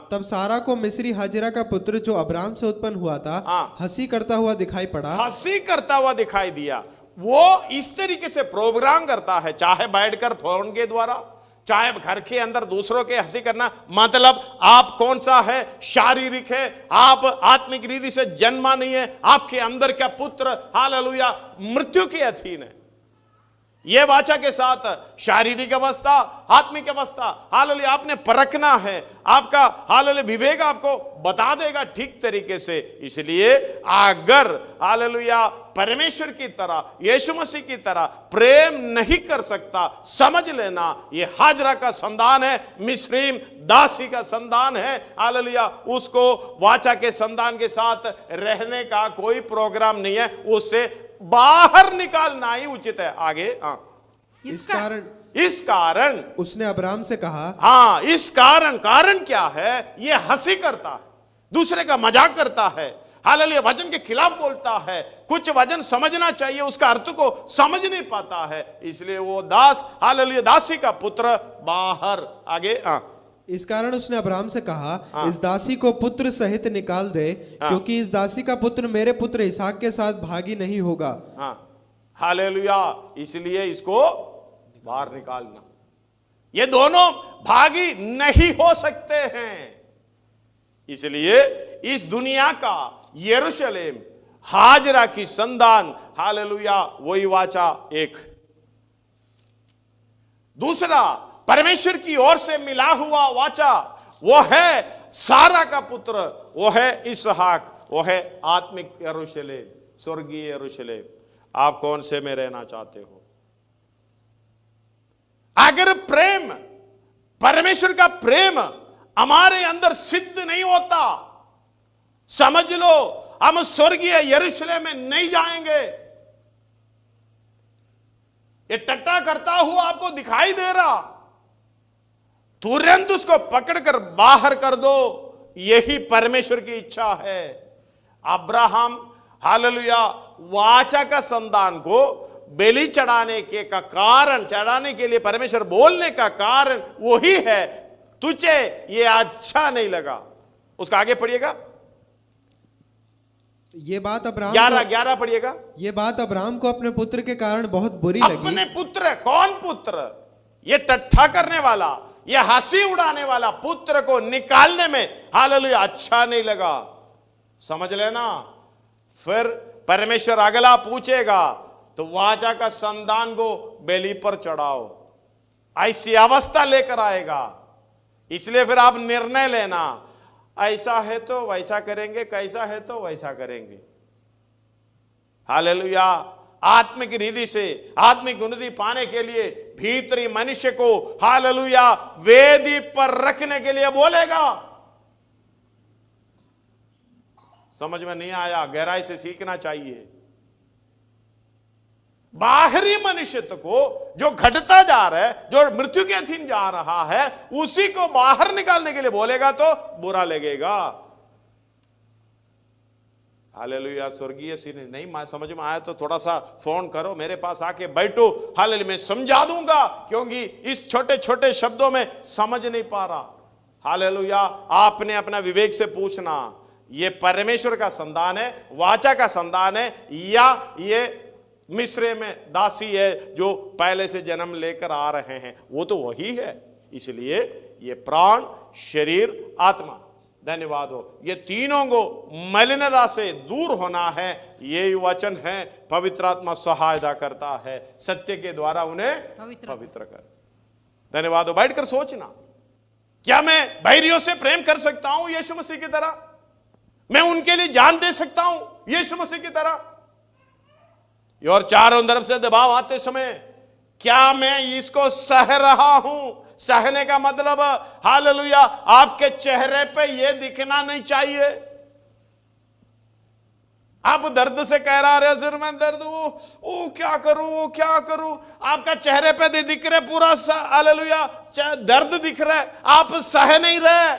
तब सारा को मिस्री हाजिरा का पुत्र जो अब्राहम से उत्पन्न हुआ था हंसी करता हुआ दिखाई पड़ा। हंसी करता हुआ दिखाई दिया। वो इस तरीके से प्रोग्राम करता है, चाहे बैठकर फोन के द्वारा, चाहे घर के अंदर दूसरों के हंसी करना। मतलब आप कौन सा है, शारीरिक है, आप आत्मिक रीति से जन्मा नहीं है, आपके अंदर का पुत्र हालेलुया मृत्यु के अधीन है। ये वाचा के साथ शारीरिक अवस्था, आत्मिक अवस्था हालेलुया आपने परखना है। आपका हालेलुया विवेक आपको बता देगा ठीक तरीके से। इसलिए अगर हालेलुया परमेश्वर की तरह, यीशु मसीह की तरह प्रेम नहीं कर सकता, समझ लेना ये हाजरा का संतान है, मिस्रीम दासी का संतान है हालेलुया। उसको वाचा के संतान के साथ रहने का कोई प्रोग्राम नहीं है, उससे बाहर निकालना ही उचित है। आगे। इस कारण उसने अब्राहम से कहा। हाँ, इस कारण क्या है? ये हंसी करता है, दूसरे का मजाक करता है हालेलुया, वचन के खिलाफ बोलता है, कुछ वचन समझना चाहिए उसका अर्थ को समझ नहीं पाता है, इसलिए वो दास हालेलुया दासी का पुत्र बाहर। आगे। इस कारण उसने अब्राहम से कहा, इस दासी को पुत्र सहित निकाल दे, क्योंकि इस दासी का पुत्र मेरे पुत्र इसहाक के साथ भागी नहीं होगा। हालेलुया, इसलिए इसको बाहर निकालना। ये दोनों भागी नहीं हो सकते हैं। इसलिए इस दुनिया का यरूशलेम हाजरा की संतान हालेलुया वही वाचा एक। दूसरा परमेश्वर की ओर से मिला हुआ वाचा वो है सारा का पुत्र, वो है इसहाक, वो है आत्मिक यरूशलेम, स्वर्गीय यरूशलेम। आप कौन से में रहना चाहते हो? अगर प्रेम, परमेश्वर का प्रेम हमारे अंदर सिद्ध नहीं होता, समझ लो हम स्वर्गीय यरूशलेम में नहीं जाएंगे। ये टट्टा करता हुआ आपको दिखाई दे रहा, तुरंत उसको पकड़कर बाहर कर दो, यही परमेश्वर की इच्छा है। अब्राहम हालेलुया वाचा का संतान को बलि चढ़ाने के का कारण, चढ़ाने के लिए परमेश्वर बोलने का कारण वही है, तुझे ये अच्छा नहीं लगा। उसका आगे पढ़िएगा, ये बात अब्राहम 11 पढ़िएगा। ये बात अब्राहम को अपने पुत्र के कारण बहुत बुरी लगी। अपने पुत्र, कौन पुत्र? ये टट्ठा करने वाला, ये हंसी उड़ाने वाला पुत्र को निकालने में हालेलुया अच्छा नहीं लगा। समझ लेना। फिर परमेश्वर अगला पूछेगा तो वाचा का संतान को बेली पर चढ़ाओ, ऐसी अवस्था लेकर आएगा। इसलिए फिर आप निर्णय लेना, ऐसा है तो वैसा करेंगे, कैसा है तो वैसा करेंगे। हालेलुया। आत्मिक रीति से आत्मिक उन्नति पाने के लिए भीतरी मनुष्य को हालेलुया वेदी पर रखने के लिए बोलेगा। समझ में नहीं आया? गहराई से सीखना चाहिए। बाहरी मनुष्यत्व को जो घटता जा रहा है, जो मृत्यु के अधीन जा रहा है, उसी को बाहर निकालने के लिए बोलेगा तो बुरा लगेगा। हालेलुया। स्वर्गीय सी नहीं समझ में आया तो थोड़ा सा फोन करो, मेरे पास आके बैठो, हालेलुया मैं समझा दूंगा, क्योंकि इस छोटे छोटे शब्दों में समझ नहीं पा रहा। हालेलुया। आपने अपना विवेक से पूछना, ये परमेश्वर का संतान है, वाचा का संतान है, या ये मिस्र में दासी है जो पहले से जन्म लेकर आ रहे हैं? वो तो वही है। इसलिए ये प्राण, शरीर, आत्मा, धन्यवाद हो, ये तीनों को मलिनता से दूर होना है। यही वचन है, पवित्र आत्मा सहायता करता है, सत्य के द्वारा उन्हें पवित्र कर। धन्यवाद हो। बैठकर सोचना, क्या मैं बैरियों से प्रेम कर सकता हूं यीशु मसीह की तरह? मैं उनके लिए जान दे सकता हूं यीशु मसीह की तरह? और चारों तरफ से दबाव आते समय क्या मैं इसको सह रहा हूं? सहने का मतलब हालेलुया आपके चेहरे पे ये दिखना नहीं चाहिए। आप दर्द से कह रहे हो, सिर में दर्द, वो क्या करूं, वो क्या करूं, आपका चेहरे पे दिख रहे पूरा हालेलुया दर्द दिख रहा है, आप सह नहीं रहे।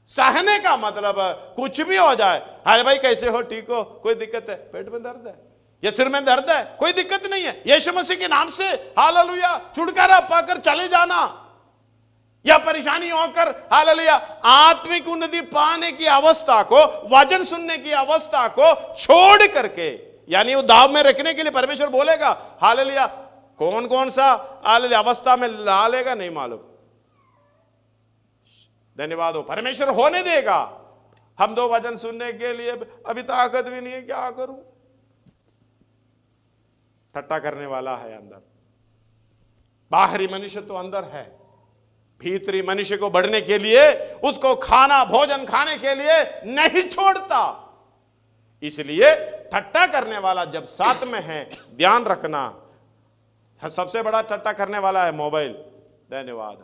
सहने का मतलब कुछ भी हो जाए, अरे भाई कैसे हो, ठीक हो, कोई दिक्कत है, पेट में दर्द है, ये सिर में दर्द है, कोई दिक्कत नहीं है, यीशु मसीह के नाम से हालेलुया छुटकारा पाकर चले जाना। या परेशानी होकर हालेलुया आत्मिक उन्नति पाने की अवस्था को, वचन सुनने की अवस्था को छोड़ करके, यानी वो दाव में रखने के लिए परमेश्वर बोलेगा हालेलुया, कौन कौन सा हालेलुया अवस्था में डालेगा नहीं मालूम। धन्यवाद हो, परमेश्वर होने देगा। हम दो वचन सुनने के लिए अभी ताकत भी नहीं है, क्या करूं। ठट्टा करने वाला है अंदर, बाहरी मनुष्य तो अंदर है, भीतरी मनुष्य को बढ़ने के लिए, उसको खाना भोजन खाने के लिए नहीं छोड़ता। इसलिए ठट्टा करने वाला जब साथ में है, ध्यान रखना, सबसे बड़ा ठट्टा करने वाला है मोबाइल। धन्यवाद,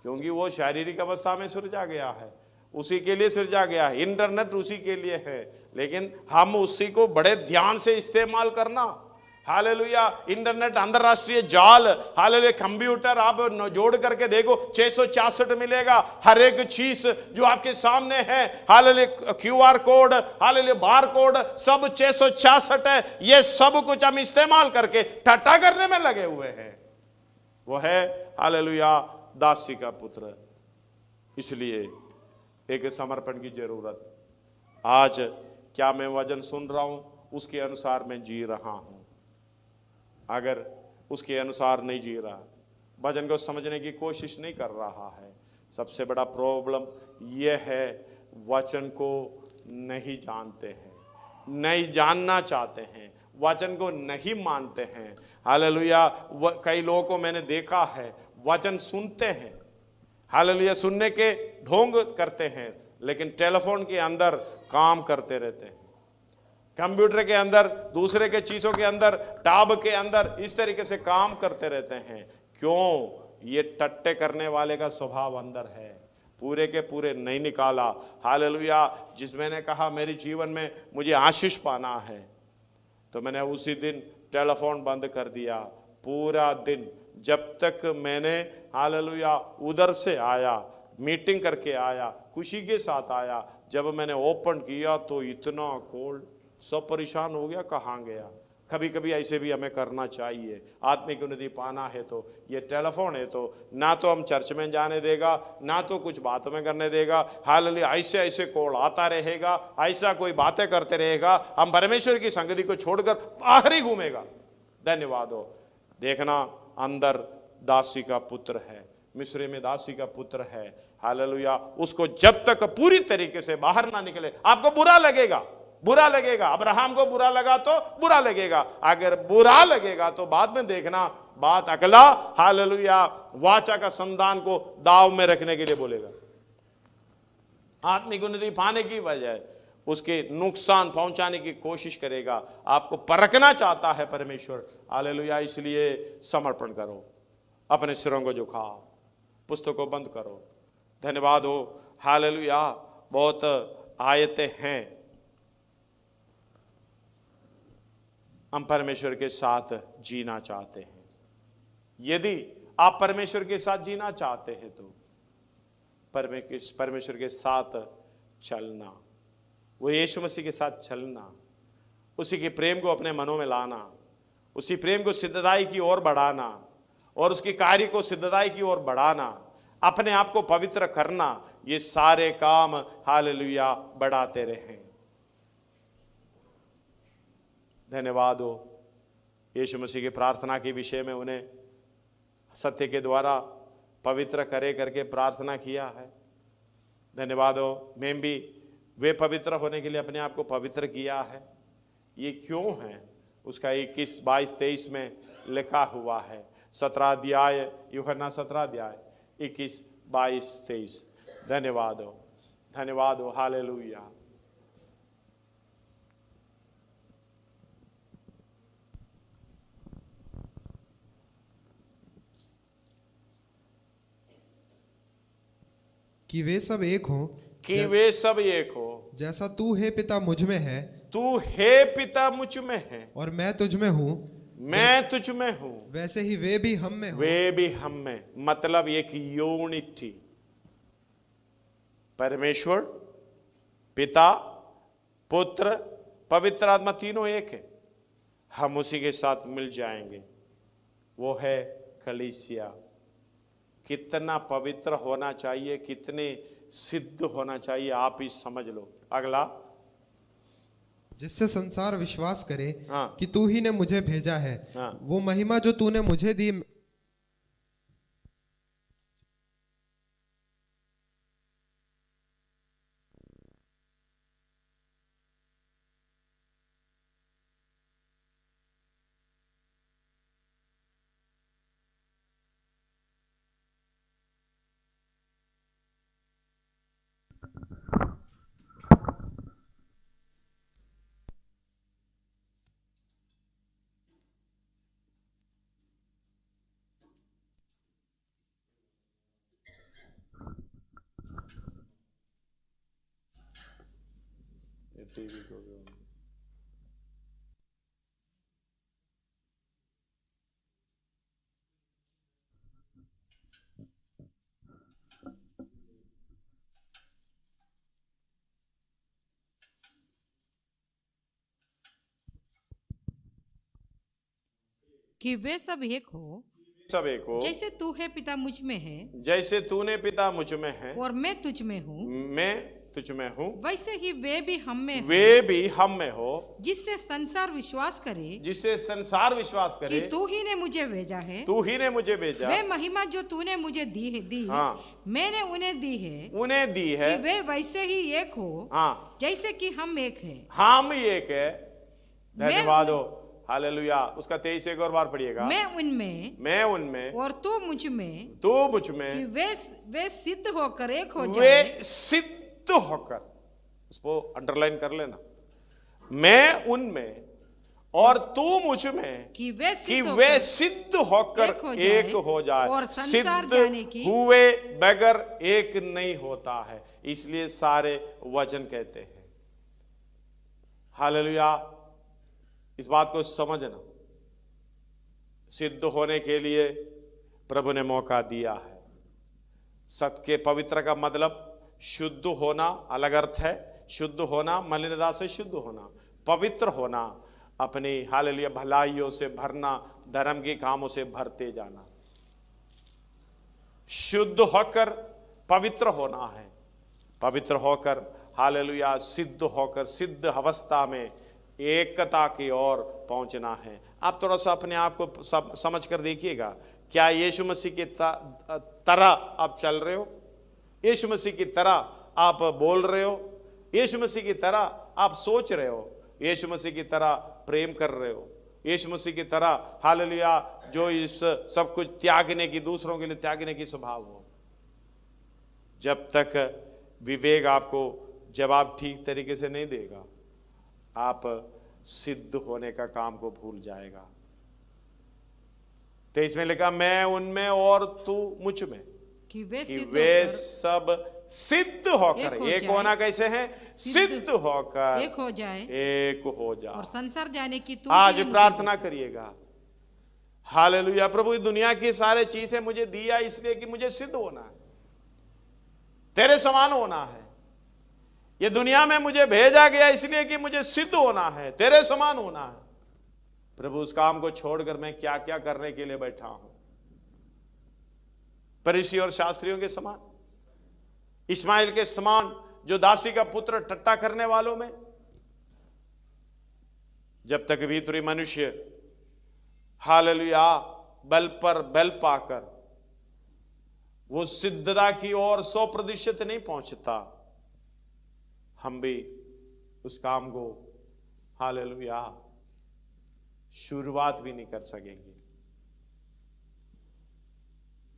क्योंकि वो शारीरिक अवस्था में सिरजा गया है, उसी के लिए सिरजा गया है, इंटरनेट उसी के लिए है, लेकिन हम उसी को बड़े ध्यान से इस्तेमाल करना। हालेलुया, इंटरनेट अंतरराष्ट्रीय जाल, हालेलुया कंप्यूटर आप जोड़ करके देखो 666 मिलेगा, हर एक चीज जो आपके सामने है, hallelujah QR code, hallelujah bar code, सब 666 है। ये सब कुछ हम इस्तेमाल करके ठट्टा करने में लगे हुए हैं। वो है हालेलुया दासी का पुत्र। इसलिए एक समर्पण की जरूरत। आज क्या मैं वचन सुन रहा हूं, उसके अनुसार मैं जी रहा हूं। अगर उसके अनुसार नहीं जी रहा, वचन को समझने की कोशिश नहीं कर रहा है, सबसे बड़ा प्रॉब्लम यह है वचन को नहीं जानते हैं, नहीं जानना चाहते हैं, वचन को नहीं मानते हैं। हालेलुया, कई लोगों को मैंने देखा है वचन सुनते हैं, हालेलुया सुनने के ढोंग करते हैं, लेकिन टेलीफोन के अंदर काम करते रहते हैं, कंप्यूटर के अंदर, दूसरे के चीजों के अंदर, टैब के अंदर इस तरीके से काम करते रहते हैं। क्यों? ये टट्टे करने वाले का स्वभाव अंदर है, पूरे के पूरे नहीं निकाला। हालेलुया, जिस मैंने कहा मेरे जीवन में मुझे आशीष पाना है, तो मैंने उसी दिन टेलीफोन बंद कर दिया। पूरा दिन जब तक मैंने हालेलुया उधर से आया, मीटिंग करके आया, खुशी के साथ आया, जब मैंने ओपन किया तो इतना कोल्ड, सब परेशान हो गया, कहाँ गया। कभी कभी ऐसे भी हमें करना चाहिए। आत्मिक उन्नति पाना है तो ये टेलीफोन है तो ना तो हम चर्च में जाने देगा, ना तो कुछ बातों में करने देगा। हालेलुया, ऐसे ऐसे कॉल आता रहेगा, ऐसा कोई बातें करते रहेगा, हम परमेश्वर की संगति को छोड़कर बाहर ही घूमेगा। धन्यवाद हो। देखना, अंदर दासी का पुत्र है, मिस्र में दासी का पुत्र है। हालेलुया, उसको जब तक पूरी तरीके से बाहर ना निकले, आपको बुरा लगेगा, बुरा लगेगा। अब्राहम को बुरा लगा तो बुरा लगेगा, अगर बुरा लगेगा तो बाद में देखना बात अगला हालेलुया वाचा का संतान को दाव में रखने के लिए बोलेगा। आत्मिक उन्नति पाने की बजाय उसके नुकसान पहुंचाने की कोशिश करेगा। आपको परखना चाहता है परमेश्वर। हालेलुया, इसलिए समर्पण करो, अपने सिरों को झुकाओ, पुस्तक को बंद करो। धन्यवाद हो। हालेलुया, बहुत आयतें हैं, हम परमेश्वर के साथ जीना चाहते हैं। यदि आप परमेश्वर के साथ जीना चाहते हैं तो परमेश्वर के साथ चलना, वो यीशु मसीह के साथ चलना, उसी के प्रेम को अपने मनों में लाना, उसी प्रेम को सिद्धताई की ओर बढ़ाना और उसके कार्य को सिद्धताई की ओर बढ़ाना, अपने आप को पवित्र करना, ये सारे काम हालेलुया बढ़ाते रहें। धन्यवाद हो। यीशु मसीह की प्रार्थना के विषय में उन्हें सत्य के द्वारा पवित्र करे करके प्रार्थना किया है। धन्यवाद हो। मैं भी वे पवित्र होने के लिए अपने आप को पवित्र किया है। ये क्यों है उसका 21, 22, 23 में लिखा हुआ है। 17 अध्याय, यूहन्ना 17 अध्याय 21, 22, 23। धन्यवाद हो, धन्यवाद हो। हालेलुया। कि वे सब एक हो, कि वे सब एक हो, जैसा तू हे पिता मुझ में है, तू हे पिता मुझ में है, और मैं तुझ में हूँ, मैं तुझ में हूँ, वैसे ही वे भी हम में हो। वे भी हम में। मतलब एक यूनिटी, परमेश्वर, पिता, पुत्र, पवित्र आत्मा, तीनों एक है। हम उसी के साथ मिल जाएंगे। वो है कलीसिया। कितना पवित्र होना चाहिए, कितने सिद्ध होना चाहिए, आप ही समझ लो। अगला, जिससे संसार विश्वास करे हाँ। कि तू ही ने मुझे भेजा है। हाँ। वो महिमा जो तूने मुझे दी टीवी को कि वे सब एक हो, सब एक हो, जैसे तू है पिता मुझ में है, जैसे तूने पिता मुझ में है और मैं तुझ में हूँ, मैं तुझ में हूँ, वैसे ही वे भी हम में हो, वे भी हम में हो, जिससे संसार विश्वास करे जिसे संसार विश्वास कि करे तू ही ने मुझे भेजा है। तू ही ने मुझे भेजा। वे महिमा जो तूने मुझे दी हाँ। मैंने उन्हें दी है, उन्हें दी है कि वे वैसे ही एक हो, हाँ, जैसे कि हम एक है। हम ही एक है। मैं- धन्यवाद हो, हालेलुया। उसका 23 एक और बार पढ़िएगा। मैं उनमें और तू मुझ में, तू मुझ कि में, वे सिद्ध होकर एक हो वे जाए। सिद्ध होकर, उसको अंडरलाइन कर लेना। मैं उनमें और तू मुझ में, कि वे कि सिद्ध वे होकर सिद्ध होकर एक हो जाए। और संसार जाने की सिद्ध हुए बगैर एक नहीं होता है, इसलिए सारे वचन कहते हैं। हालेलुया। इस बात को समझना, सिद्ध होने के लिए प्रभु ने मौका दिया है। सत्य के पवित्र का मतलब शुद्ध होना, अलग अर्थ है। शुद्ध होना, मलिनता से शुद्ध होना, पवित्र होना, अपनी हालेलुया भलाइयों से भरना, धर्म के कामों से भरते जाना। शुद्ध होकर पवित्र होना है, पवित्र होकर हालेलुया सिद्ध होकर सिद्ध अवस्था में एकता की ओर पहुंचना है। आप थोड़ा सा अपने आप को समझ कर देखिएगा, क्या यीशु मसीह की तरह आप चल रहे हो? यीशु मसीह की तरह आप बोल रहे हो? यीशु मसीह की तरह आप सोच रहे हो? यीशु मसीह की तरह प्रेम कर रहे हो? यीशु मसीह की तरह हालेलुया जो इस सब कुछ त्यागने की, दूसरों के लिए त्यागने की स्वभाव हो? जब तक विवेक आपको जवाब ठीक तरीके से नहीं देगा, आप सिद्ध होने का काम को भूल जाएगा। तो इसमें लिखा मैं उनमें और तू मुझ में, कि वे सब सिद्ध होकर एक होना कैसे है? सिद्ध होकर एक हो जाए, एक हो जाए। और संसार जाने की तू आज प्रार्थना करिएगा, हालेलुया प्रभु इस दुनिया की सारे चीजें मुझे दिया इसलिए कि मुझे सिद्ध होना है, तेरे समान होना है। ये दुनिया में मुझे भेजा गया इसलिए कि मुझे सिद्ध होना है, तेरे समान होना है। प्रभु उस काम को छोड़कर मैं क्या क्या करने के लिए बैठा हूं? फरीसी और शास्त्रियों के समान, इस्माइल के समान, जो दासी का पुत्र टट्टा करने वालों में। जब तक भीतरी मनुष्य हालेलुया बल पर बल पाकर वो सिद्धता की ओर 100% नहीं पहुंचता, हम भी उस काम को हालेलुया शुरुआत भी नहीं कर सकेंगे।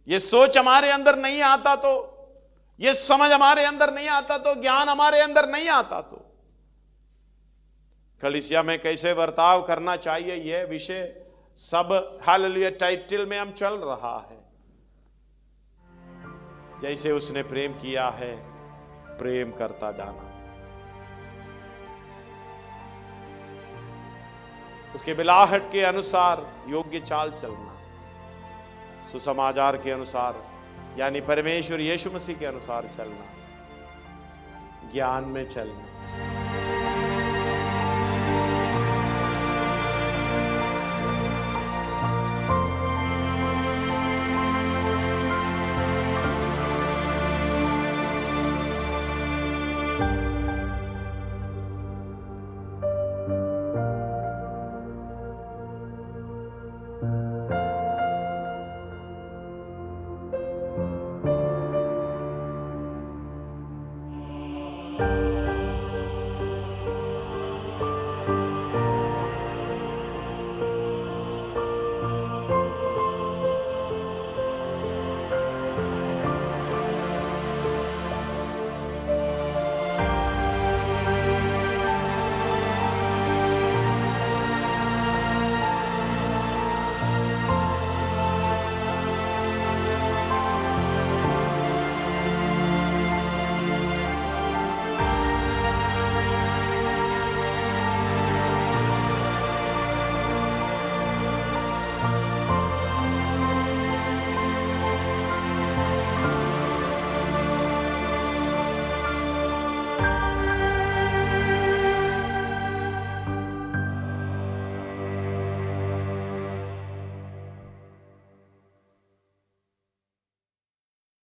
ये सोच हमारे अंदर नहीं आता तो, ये समझ हमारे अंदर नहीं आता तो, ज्ञान हमारे अंदर नहीं आता तो कलीसिया में कैसे बर्ताव करना चाहिए, यह विषय सब हालेलुया टाइटल में हम चल रहा है। जैसे उसने प्रेम किया है, प्रेम करता जाना, उसके बिलाहट के अनुसार योग्य चाल चलना, सुसमाचार के अनुसार यानी परमेश्वर यीशु मसीह के अनुसार चलना, ज्ञान में चलना।